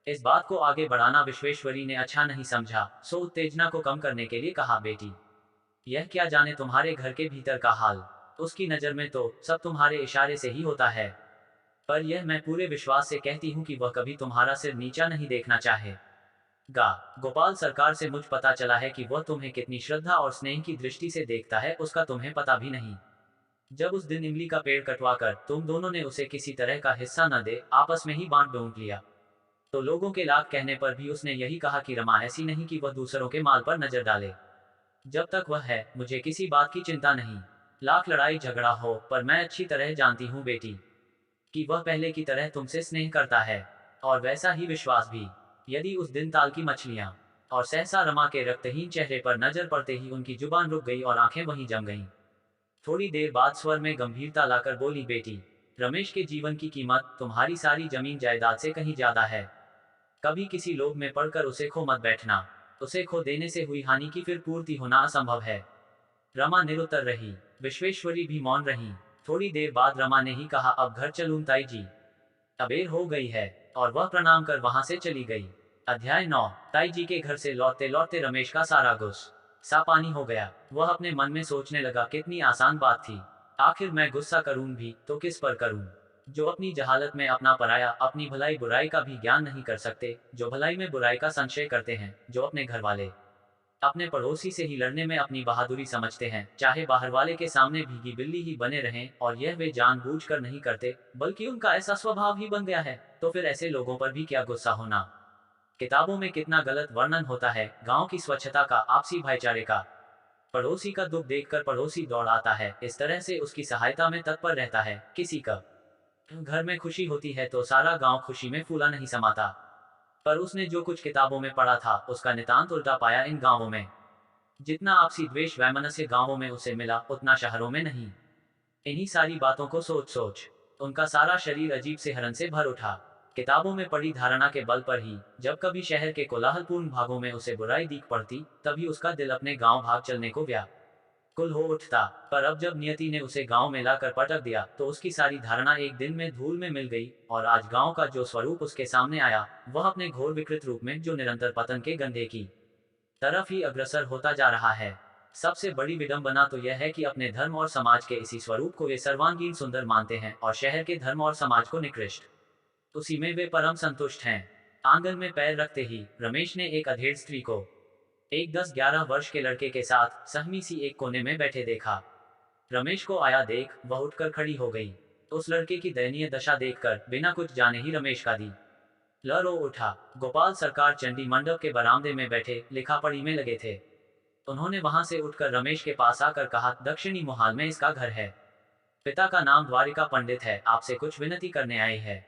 इस बात को आगे बढ़ाना विश्वेश्वरी ने अच्छा नहीं समझा, सो उत्तेजना को कम करने के लिए कहा, बेटी यह क्या जाने तुम्हारे घर के भीतर का हाल, उसकी नजर में तो सब तुम्हारे इशारे से ही होता है। पर यह मैं पूरे विश्वास से कहती हूँ कि वह कभी तुम्हारा सिर नीचा नहीं देखना चाहे गा। गोपाल सरकार से मुझ पता चला है कि वह तुम्हें कितनी श्रद्धा और स्नेह की दृष्टि से देखता है, उसका तुम्हें पता भी नहीं। जब उस दिन इमली का पेड़ कटवाकर तुम दोनों ने उसे किसी तरह का हिस्सा न दे आपस में ही बांट बांट लिया, तो लोगों के लाख कहने पर भी उसने यही कहा कि रमा ऐसी नहीं कि वह दूसरों के माल पर नजर डाले। जब तक वह है मुझे किसी बात की चिंता नहीं। लाख लड़ाई झगड़ा हो, पर मैं अच्छी तरह जानती हूँ बेटी कि वह पहले की तरह तुमसे स्नेह करता है, और वैसा ही विश्वास भी। यदि उस दिन ताल की मछलियां और सहसा रमा के रक्तहीन चेहरे पर नजर पड़ते ही उनकी जुबान रुक गई और आंखें वहीं जम गईं। थोड़ी देर बाद स्वर में गंभीरता लाकर बोली, बेटी रमेश के जीवन की कीमत तुम्हारी सारी जमीन जायदाद से कहीं ज्यादा है। कभी किसी लोभ में पड़कर उसे खो मत बैठना। उसे खो देने से हुई हानि की फिर पूर्ति होना असंभव है। रमा निरुत्तर रही। विश्वेश्वरी भी मौन रही। थोड़ी देर बाद रमा ने ही कहा, अब घर चलूं ताई जी, अबेर हो गई है। और वह प्रणाम कर वहां से चली गई। अध्याय 9। ताई जी के घर से लौटते लौटते रमेश का सारा गुस्सा पानी हो गया। वह अपने मन में सोचने लगा, कितनी आसान बात थी। आखिर मैं गुस्सा करूं भी तो किस पर करूं? जो अपनी जहालत में अपना पराया, अपनी भलाई बुराई का भी ज्ञान नहीं कर सकते, जो भलाई में बुराई का संशय करते हैं, जो अपने घर वाले, अपने पड़ोसी से ही लड़ने में अपनी बहादुरी समझते हैं, चाहे बाहर वाले के सामने भीगी बिल्ली ही बने रहें, और यह वे जानबूझकर नहीं करते, बल्कि उनका ऐसा स्वभाव ही बन गया है। तो फिर ऐसे लोगों पर भी क्या गुस्सा होना? किताबों में कितना गलत वर्णन होता है गांव की स्वच्छता का, आपसी भाईचारे का। पड़ोसी का दुख देखकर पड़ोसी दौड़ आता है, इस तरह से उसकी सहायता में तत्पर रहता है। किसी का घर में खुशी होती है तो सारा गांव खुशी में फूला नहीं समाता। पर उसने जो कुछ किताबों में पढ़ा था, उसका नितांत उल्टा पाया इन गांवों में। जितना आपसी द्वेष वैमनस्य गांवों में उसे मिला, उतना शहरों में नहीं। इन्हीं सारी बातों को सोच सोच उनका सारा शरीर अजीब से हरन से भर उठा। किताबों में पड़ी धारणा के बल पर ही जब कभी शहर के कोलाहलपूर्ण भागों में उसे बुराई दिख पड़ती, तभी उसका दिल अपने गांव भाग चलने को व्याकुल हो उठता। पर अब जब नियति ने उसे गांव में लाकर पटक दिया, तो उसकी सारी धारणा एक दिन में धूल में मिल गई, और आज गांव का जो स्वरूप उसके सामने आया, वह अपने घोर विकृत रूप में, जो निरंतर पतन के गंधे की तरफ ही अग्रसर होता जा रहा है। सबसे बड़ी विडंबना तो यह है कि अपने धर्म और समाज के इसी स्वरूप को वे सर्वांगीण सुंदर मानते हैं, और शहर के धर्म और समाज को निकृष्ट। उसी में वे परम संतुष्ट हैं। आंगन में पैर रखते ही रमेश ने एक अधेड़ स्त्री को एक 10-11 वर्ष के लड़के के साथ सहमी सी एक कोने में बैठे देखा। रमेश को आया देख वह उठकर खड़ी हो गई। उस लड़के की दयनीय दशा देखकर बिना कुछ जाने ही रमेश का दी ल रो उठा। गोपाल सरकार चंडी मंडप के बरामदे में बैठे लिखा पढ़ी में लगे थे। उन्होंने वहां से उठकर रमेश के पास आकर कहा, दक्षिणी मोहाल में इसका घर है। पिता का नाम द्वारिका पंडित है, आपसे कुछ विनती करने आए हैं।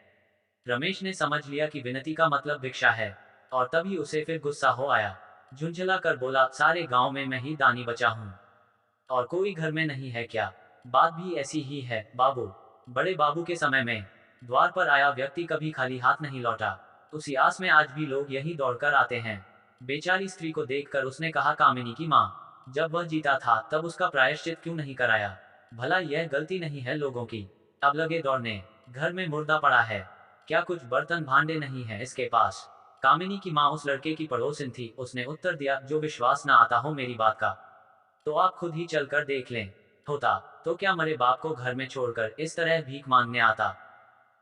रमेश ने समझ लिया कि विनती का मतलब भिक्षा है, और तभी उसे फिर गुस्सा हो आया। झुंझला कर बोला, सारे गांव में मैं ही दानी बचा हूं, और कोई घर में नहीं है क्या? बात भी ऐसी ही है बाबू। बड़े बाबू के समय में द्वार पर आया व्यक्ति कभी खाली हाथ नहीं लौटा। उसी आस में आज भी लोग यही दौड़कर आते हैं। बेचारी स्त्री को देखकर उसने कहा, कामिनी की माँ, जब वह जीता था तब उसका प्रायश्चित क्यों नहीं कराया? भला यह गलती नहीं है लोगों की? अब लगे दौड़ने। घर में मुर्दा पड़ा है, क्या कुछ बर्तन भांडे नहीं है इसके पास? कामिनी की माँ उस लड़के की पड़ोसिन थी। उसने उत्तर दिया, जो विश्वास न आता हो मेरी बात का, तो आप खुद ही चलकर देख लें। होता तो क्या मरे बाप को घर में छोड़कर इस तरह भीख मांगने आता?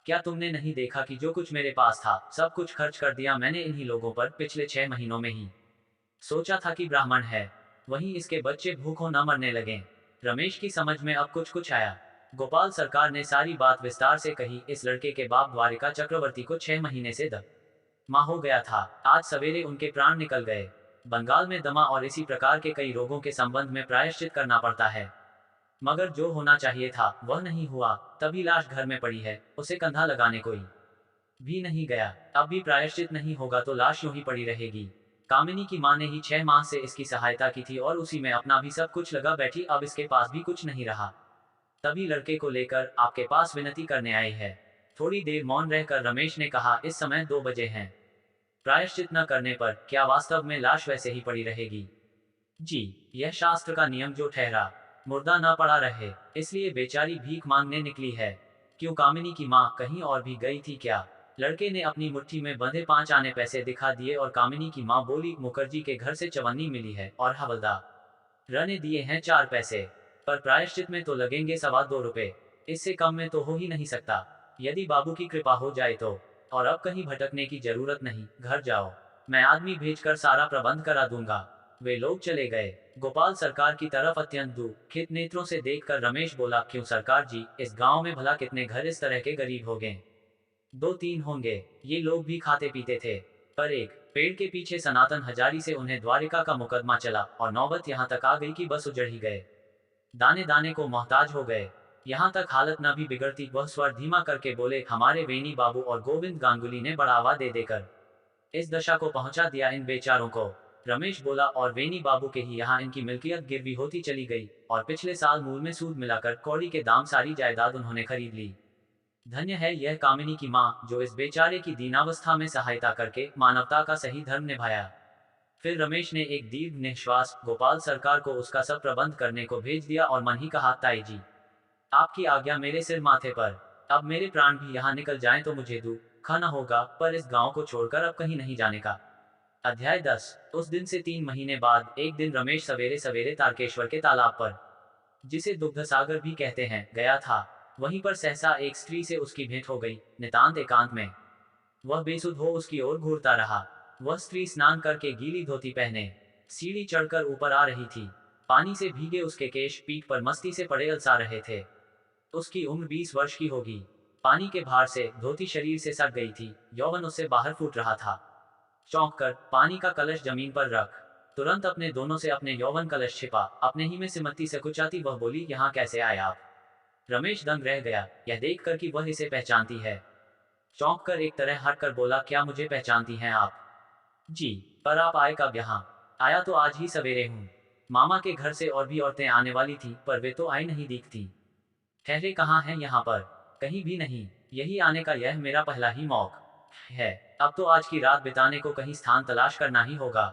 क्या तुमने नहीं देखा कि जो कुछ मेरे पास था सब कुछ खर्च कर दिया मैंने इन्हीं लोगों पर पिछले 6 महीनों में ही। सोचा था कि ब्राह्मण है, वहीं इसके बच्चे भूखों न मरने लगे। रमेश की समझ में अब कुछ कुछ आया। गोपाल सरकार ने सारी बात विस्तार से कही। इस लड़के के बाप द्वारिका चक्रवर्ती को 6 महीने से माह हो गया था। आज सवेरे उनके प्राण निकल गए। बंगाल में दमा और इसी प्रकार के कई रोगों के संबंध में प्रायश्चित करना पड़ता है, मगर जो होना चाहिए था वह नहीं हुआ। तभी लाश घर में पड़ी है, उसे कंधा लगाने कोई भी नहीं गया। अब भी प्रायश्चित नहीं होगा तो लाश यूं ही पड़ी रहेगी। कामिनी की माँ ने ही 6 माह से इसकी सहायता की थी, और उसी में अपना भी सब कुछ लगा बैठी। अब इसके पास भी कुछ नहीं रहा। तभी लड़के को लेकर आपके पास विनती करने आए हैं। थोड़ी देर मौन रहकर रमेश ने कहा, इस समय 2 बजे हैं। प्रायश्चित न करने पर क्या वास्तव में लाश वैसे ही पड़ी रहेगी? जी, यह शास्त्र का नियम जो ठहरा, मुर्दा न पड़ा रहे, इसलिए बेचारी भीख मांगने निकली है। क्यों, कामिनी की माँ कहीं और भी गई थी क्या? लड़के ने अपनी मुट्ठी में बंधे 5 आने पैसे दिखा दिए, और कामिनी की माँ बोली, मुखर्जी के घर से चवन्नी मिली है और हवलदार ने दिए हैं 4 पैसे, पर प्रायश्चित में तो लगेंगे 2.25 रुपए। इससे कम में तो हो ही नहीं सकता। यदि बाबू की कृपा हो जाए तो। और अब कहीं भटकने की जरूरत नहीं, घर जाओ, मैं आदमी भेजकर सारा प्रबंध करा दूंगा। वे लोग चले गए। गोपाल सरकार की तरफ अत्यंत दुखित नेत्रों से देखकर रमेश बोला, क्यों सरकार जी, इस गांव में भला कितने घर इस तरह के गरीब होंगे? 2-3 होंगे। ये लोग भी खाते पीते थे। पर एक पेड़ के पीछे सनातन हजारी से उन्हें द्वारिका का मुकदमा चला, और नौबत यहाँ तक आ गई कि बस उजड़ ही गए, दाने दाने को मोहताज हो गए। यहाँ तक हालत न भी बिगड़ती, वह स्वर धीमा करके बोले, हमारे वेनी बाबू और गोविंद गांगुली ने बढ़ावा दे देकर इस दशा को पहुंचा दिया इन बेचारों को। रमेश बोला, और वेनी बाबू के ही यहाँ इनकी मिल्कियत गिरवी होती चली गई, और पिछले साल मूल में सूद मिलाकर कौड़ी के दाम सारी जायदाद उन्होंने खरीद ली। धन्य है यह कामिनी की माँ, जो इस बेचारे की दीनावस्था में सहायता करके मानवता का सही धर्म निभाया। फिर रमेश ने एक दीर्घ निश्वास गोपाल सरकार को उसका सब प्रबंध करने को भेज दिया, और मन ही कहा, ताई जी, आपकी आज्ञा मेरे सिर माथे पर। अब मेरे प्राण भी यहाँ निकल जाएं तो मुझे दुख न होगा, पर इस गांव को छोड़कर अब कहीं नहीं जाने का अध्याय 10। उस दिन से 3 महीने बाद एक दिन रमेश सवेरे सवेरे तारकेश्वर के तालाब पर, जिसे दुग्ध सागर भी कहते हैं, गया था। वहीं पर सहसा एक स्त्री से उसकी भेंट हो गई, नितांत एकांत में। वह बेसुध हो उसकी ओर घूरता रहा। वह स्त्री स्नान करके गीली धोती पहने सीढ़ी चढ़कर ऊपर आ रही थी। पानी से भीगे उसके केश पीठ पर मस्ती से पड़े अलसा रहे थे। उसकी उम्र 20 वर्ष की होगी। पानी के भार से धोती शरीर से सट गई थी, यौवन उससे बाहर फूट रहा था। चौंक कर पानी का कलश जमीन पर रख, तुरंत अपने दोनों से अपने यौवन कलश छिपा, अपने ही में सिमटती से कुचाती वह बोली, यहाँ कैसे आए आप? रमेश दंग रह गया, यह देख कर कि वह इसे पहचानती है। चौंक कर एक तरह हट कर बोला, क्या मुझे पहचानती हैं आप? जी, पर आप आए कब यहाँ? आया तो आज ही सवेरे हूँ। मामा के घर से और भी औरतें आने वाली थी, पर वे तो आई नहीं दिखती। ठहरे कहाँ हैं यहाँ पर? कहीं भी नहीं। यही आने का यह मेरा पहला ही मौका है। अब तो आज की रात बिताने को कहीं स्थान तलाश करना ही होगा।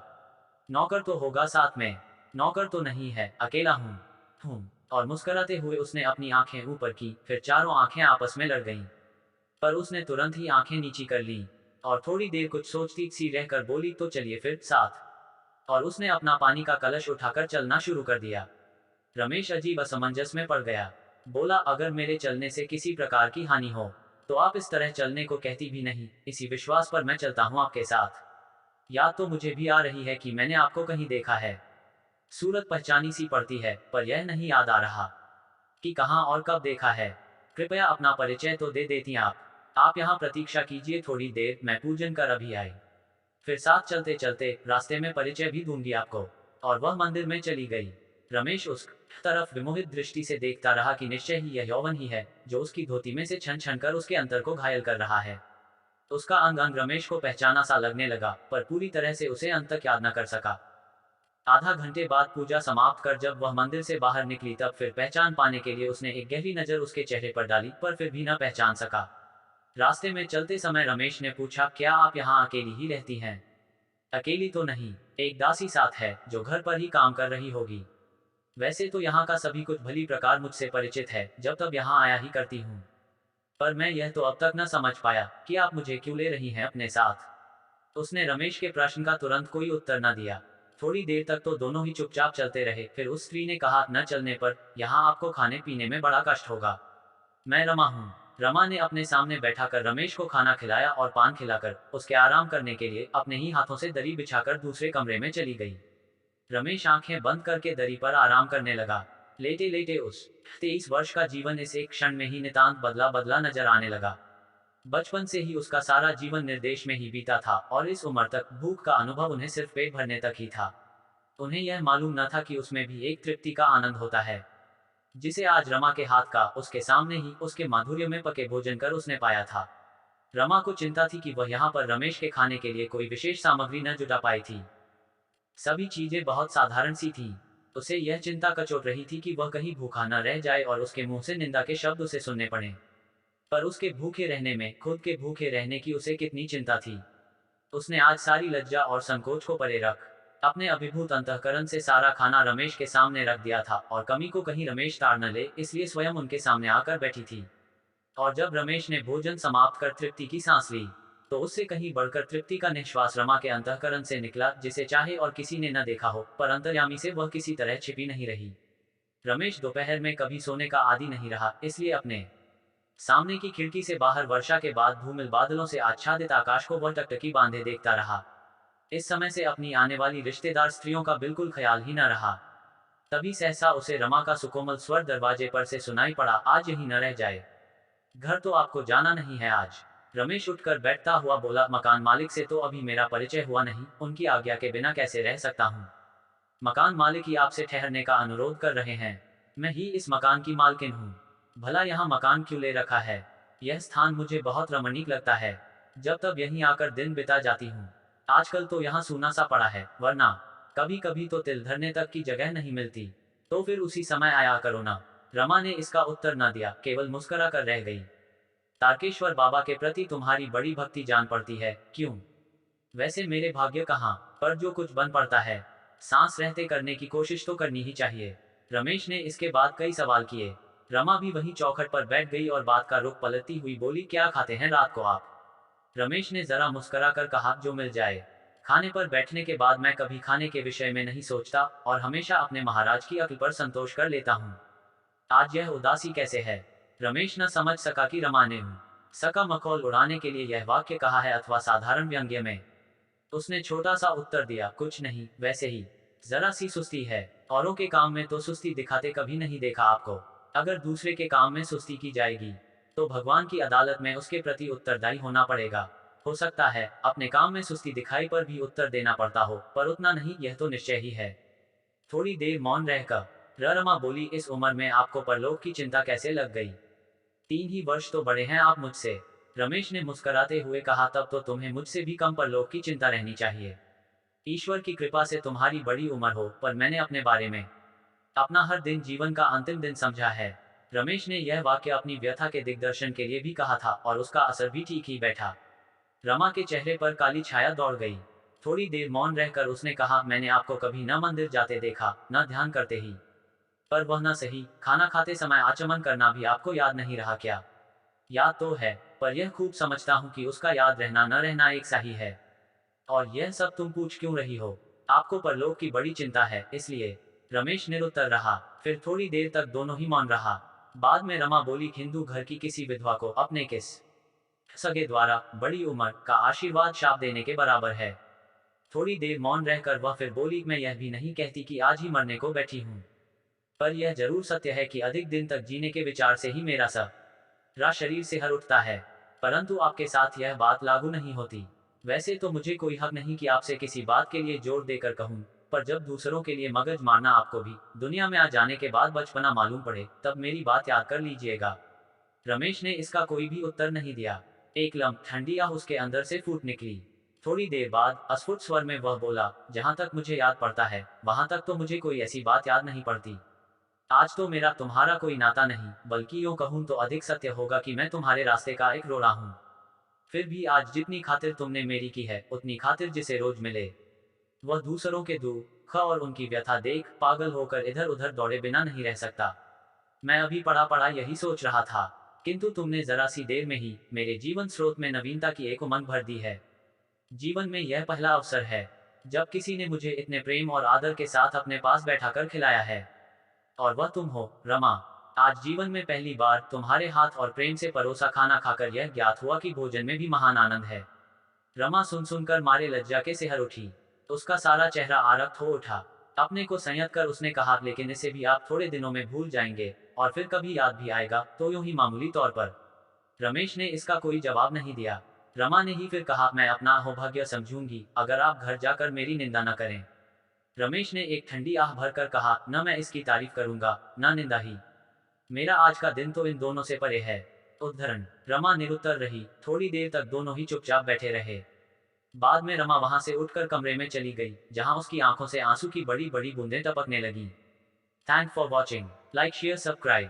नौकर तो होगा साथ में? नौकर तो नहीं है, अकेला हूँ। और मुस्कुराते हुए उसने अपनी आंखें ऊपर की, फिर चारों आंखें आपस में लड़ गईं। पर उसने तुरंत ही आंखें नीची कर ली और थोड़ी देर कुछ सोचती सी रहकर बोली, तो चलिए फिर साथ। और उसने अपना पानी का कलश उठाकर चलना शुरू कर दिया। रमेश अजीब असमंजस में पड़ गया। बोला, अगर मेरे चलने से किसी प्रकार की हानि हो तो आप इस तरह चलने को कहती भी नहीं। इसी विश्वास पर मैं चलता हूँ आपके साथ। याद तो मुझे भी आ रही है कि मैंने आपको कहीं देखा है। सूरत पहचानी सी पड़ती है, पर यह नहीं याद आ रहा कि कहाँ और कब देखा है। कृपया अपना परिचय तो दे देती आप यहाँ प्रतीक्षा कीजिए थोड़ी देर, मैं पूजन कर अभी आई। फिर साथ चलते चलते रास्ते में परिचय भी दूंगी आपको। और वह मंदिर में चली गई। रमेश उस तरफ विमोहित दृष्टि से देखता रहा कि निश्चय ही यह यौवन ही है जो उसकी धोती में से छन छन कर उसके अंतर को घायल कर रहा है। उसका अंग अंग रमेश को पहचाना सा लगने लगा, पर पूरी तरह से उसे अंत तक याद न कर सका। आधा घंटे बाद पूजा समाप्त कर जब वह मंदिर से बाहर निकली तब फिर पहचान पाने के लिए उसने एक गहरी नजर उसके चेहरे पर डाली, पर फिर भी न पहचान सका। रास्ते में चलते समय रमेश ने पूछा, क्या आप यहाँ अकेली ही रहती हैं? अकेली तो नहीं, एक दासी साथ है जो घर पर ही काम कर रही होगी। वैसे तो यहाँ का सभी कुछ भली प्रकार मुझसे परिचित है, जब तब यहाँ आया ही करती हूँ। पर मैं यह तो अब तक न समझ पाया कि आप मुझे क्यों ले रही हैं अपने साथ। उसने रमेश के प्रश्न का तुरंत कोई उत्तर न दिया। थोड़ी देर तक तो दोनों ही चुपचाप चलते रहे। फिर उस स्त्री ने कहा, न चलने पर यहाँ आपको खाने पीने में बड़ा कष्ट होगा। मैं रमा हूँ। रमा ने अपने सामने बैठाकर रमेश को खाना खिलाया और पान खिलाकर उसके आराम करने के लिए अपने ही हाथों से दरी बिछाकर दूसरे कमरे में चली गई। रमेश आंखें बंद करके दरी पर आराम करने लगा। लेटे लेटे उस 23 वर्ष का जीवन इस एक क्षण में ही नितांत बदला बदला नजर आने लगा। बचपन से ही उसका सारा जीवन निर्देश में ही बीता था और इस उम्र तक भूख का अनुभव उन्हें सिर्फ पेट भरने तक ही था। उन्हें यह मालूम न था कि उसमें भी एक तृप्ति का आनंद होता है, जिसे आज रमा के हाथ का उसके सामने ही उसके माधुर्य में पके भोजन कर उसने पाया था। रमा को चिंता थी कि वह यहाँ पर रमेश के खाने के लिए कोई विशेष सामग्री न जुटा पाई थी। सभी चीजें बहुत साधारण सी थीं। उसे यह चिंता कचोट रही थी कि वह कहीं भूखा न रह जाए और उसके मुंह से निंदा के शब्द उसे सुनने पड़े। पर उसके भूखे रहने में, खुद के भूखे रहने की उसे कितनी चिंता थी। उसने आज सारी लज्जा और संकोच को परे रख अपने अभिभूत अंतःकरण से सारा खाना रमेश के सामने रख दिया था और कमी को कहीं रमेश ताड़ न ले, इसलिए स्वयं उनके सामने आकर बैठी थी। और जब रमेश ने भोजन समाप्त कर तृप्ति की सांस ली, तो उससे कहीं बढ़कर तृप्ति का निश्वास रमा के अंतःकरण से निकला, जिसे चाहे और किसी ने न देखा हो, पर अंतर्यामी से वह किसी तरह छिपी नहीं रही। रमेश दोपहर में कभी सोने का आदी नहीं रहा, इसलिए अपने सामने की खिड़की से बाहर वर्षा के बाद धूमिल बादलों से आच्छादित आकाश को वह टकटकी बांधे देखता रहा। इस समय से अपनी आने वाली रिश्तेदार स्त्रियों का बिल्कुल ख्याल ही न रहा। तभी सहसा उसे रमा का सुकोमल स्वर दरवाजे पर से सुनाई पड़ा, आज यहीं न रह जाए। घर तो आपको जाना नहीं है आज? रमेश उठकर बैठता हुआ बोला, मकान मालिक से तो अभी मेरा परिचय हुआ नहीं, उनकी आज्ञा के बिना कैसे रह सकता हूँ? मकान मालिक ही आपसे ठहरने का अनुरोध कर रहे हैं। मैं ही इस मकान की मालकिन हूँ। भला यहाँ मकान क्यों ले रखा है? यह स्थान मुझे बहुत रमणीक लगता है। जब तब यहीं आकर दिन बिता जाती हूँ। आजकल तो यहाँ सूना सा पड़ा है, वरना कभी कभी तो तिल धरने तक की जगह नहीं मिलती। तो फिर उसी समय आया करो ना। रमा ने इसका उत्तर न दिया, केवल मुस्कुरा कर रह गई। तारकेश्वर बाबा के प्रति तुम्हारी बड़ी भक्ति जान पड़ती है, क्यों? वैसे मेरे भाग्य कहाँ, पर जो कुछ बन पड़ता है सांस रहते करने की कोशिश तो करनी ही चाहिए। रमेश ने इसके बाद कई सवाल किए। रमा भी वहीं चौखट पर बैठ गई और बात का रुख पलटती हुई बोली, क्या खाते हैं रात को आप? रमेश ने जरा मुस्कुरा कर कहा, जो मिल जाए। खाने पर बैठने के बाद मैं कभी खाने के विषय में नहीं सोचता और हमेशा अपने महाराज की अक्ल पर संतोष कर लेता हूँ। आज यह उदासी कैसे है? रमेश न समझ सका कि रमा ने हूँ सका मखौल उड़ाने के लिए यह वाक्य कहा है अथवा साधारण व्यंग्य में। उसने छोटा सा उत्तर दिया, कुछ नहीं, वैसे ही जरा सी सुस्ती है। औरों के काम में तो सुस्ती दिखाते कभी नहीं देखा आपको। अगर दूसरे के काम में सुस्ती की जाएगी तो भगवान की अदालत में उसके प्रति उत्तरदायी होना पड़ेगा। हो सकता है अपने काम में सुस्ती दिखाई पर भी उत्तर देना पड़ता हो, पर उतना नहीं, यह तो निश्चय ही है। थोड़ी देर मौन रहकर रमा बोली, इस उम्र में आपको परलोक की चिंता कैसे लग गई? 3 ही वर्ष तो बड़े हैं आप मुझसे। रमेश ने मुस्कुराते हुए कहा, तब तो तुम्हें मुझसे भी कम परलोक की चिंता रहनी चाहिए। ईश्वर की कृपा से तुम्हारी बड़ी उम्र हो, पर मैंने अपने बारे में अपना हर दिन जीवन का अंतिम दिन समझा है। रमेश ने यह वाक्य अपनी व्यथा के दिग्दर्शन के लिए भी कहा था और उसका असर भी ठीक ही बैठा। रमा के चेहरे पर काली छाया दौड़ गई। थोड़ी देर मौन रहकर उसने कहा, मैंने आपको कभी न मंदिर जाते देखा, न ध्यान करते ही। पर वह न सही, खाना खाते समय आचमन करना भी आपको याद नहीं रहा क्या? याद तो है, पर यह खूब समझता हूँ कि उसका याद रहना न रहना एक सा ही है। और यह सब तुम पूछ क्यों रही हो? आपको परलोक की बड़ी चिंता है, इसलिए। रमेश निरुत्तर रहा। फिर थोड़ी देर तक दोनों ही मौन रहा। बाद में रमा बोली, हिंदू घर की किसी विधवा को अपने किस सगे द्वारा बड़ी उम्र का आशीर्वाद शाप देने के बराबर है। थोड़ी देर मौन रहकर वह फिर बोली, मैं यह भी नहीं कहती कि आज ही मरने को बैठी हूँ, पर यह जरूर सत्य है कि अधिक दिन तक जीने के विचार से ही मेरा सारा शरीर से हर उठता है। परंतु आपके साथ यह बात लागू नहीं होती। वैसे तो मुझे कोई हक नहीं कि आपसे किसी बात के लिए जोर देकर कहूँ, पर जब दूसरों के लिए मगज मारना आपको भी दुनिया में आ जाने के बाद बचपना मालूम पड़े, तब मेरी बात याद कर लीजिएगा। रमेश ने इसका कोई भी उत्तर नहीं दिया। एक लम्ब ठंडी आह उसके अंदर से फूट निकली। थोड़ी देर बाद अस्फुट स्वर में वह बोला, जहां तक मुझे याद पड़ता है वहां तक तो मुझे कोई ऐसी बात याद नहीं पड़ती। आज तो मेरा तुम्हारा कोई नाता नहीं, बल्कि यूं कहूं तो अधिक सत्य होगा कि मैं तुम्हारे रास्ते का एक रोड़ा हूं। फिर भी आज जितनी खातिर तुमने मेरी की है, उतनी खातिर जिसे रोज मिले वह दूसरों के दुख और उनकी व्यथा देख पागल होकर इधर उधर दौड़े बिना नहीं रह सकता। मैं अभी पड़ा पड़ा यही सोच रहा था, किंतु तुमने जरा सी देर में ही मेरे जीवन स्रोत में नवीनता की एक उमंग भर दी है। जीवन में यह पहला अवसर है जब किसी ने मुझे इतने प्रेम और आदर के साथ अपने पास बैठाकर खिलाया है। और वह तुम हो, रमा। आज जीवन में पहली बार तुम्हारे हाथ और प्रेम से परोसा खाना खाकर यह ज्ञात हुआ कि भोजन में भी महान आनंद है। रमा सुन सुनकर मारे लज्जा के सिहर उठी। उसका सारा चेहरा आरक्त हो उठा। अपने को संयत कर उसने कहा, लेकिन इसे भी आप थोड़े दिनों में भूल जाएंगे, और फिर कभी याद भी आएगा तो यूं ही मामूली तौर पर। रमेश ने इसका कोई जवाब नहीं दिया। रमा ने ही फिर कहा, मैं अपना अहोभाग्य समझूंगी अगर आप घर जाकर मेरी निंदा न करें। रमेश ने एक ठंडी आह भरकर कहा, न मैं इसकी तारीफ करूंगा, न निंदा ही। मेरा आज का दिन तो इन दोनों से परे है। उद्धरण। रमा निरुत्तर रही। थोड़ी देर तक दोनों ही चुपचाप बैठे रहे। बाद में रमा वहां से उठकर कमरे में चली गई, जहां उसकी आंखों से आंसू की बड़ी बड़ी बूंदें टपकने लगीं। Thank for watching. Like share subscribe.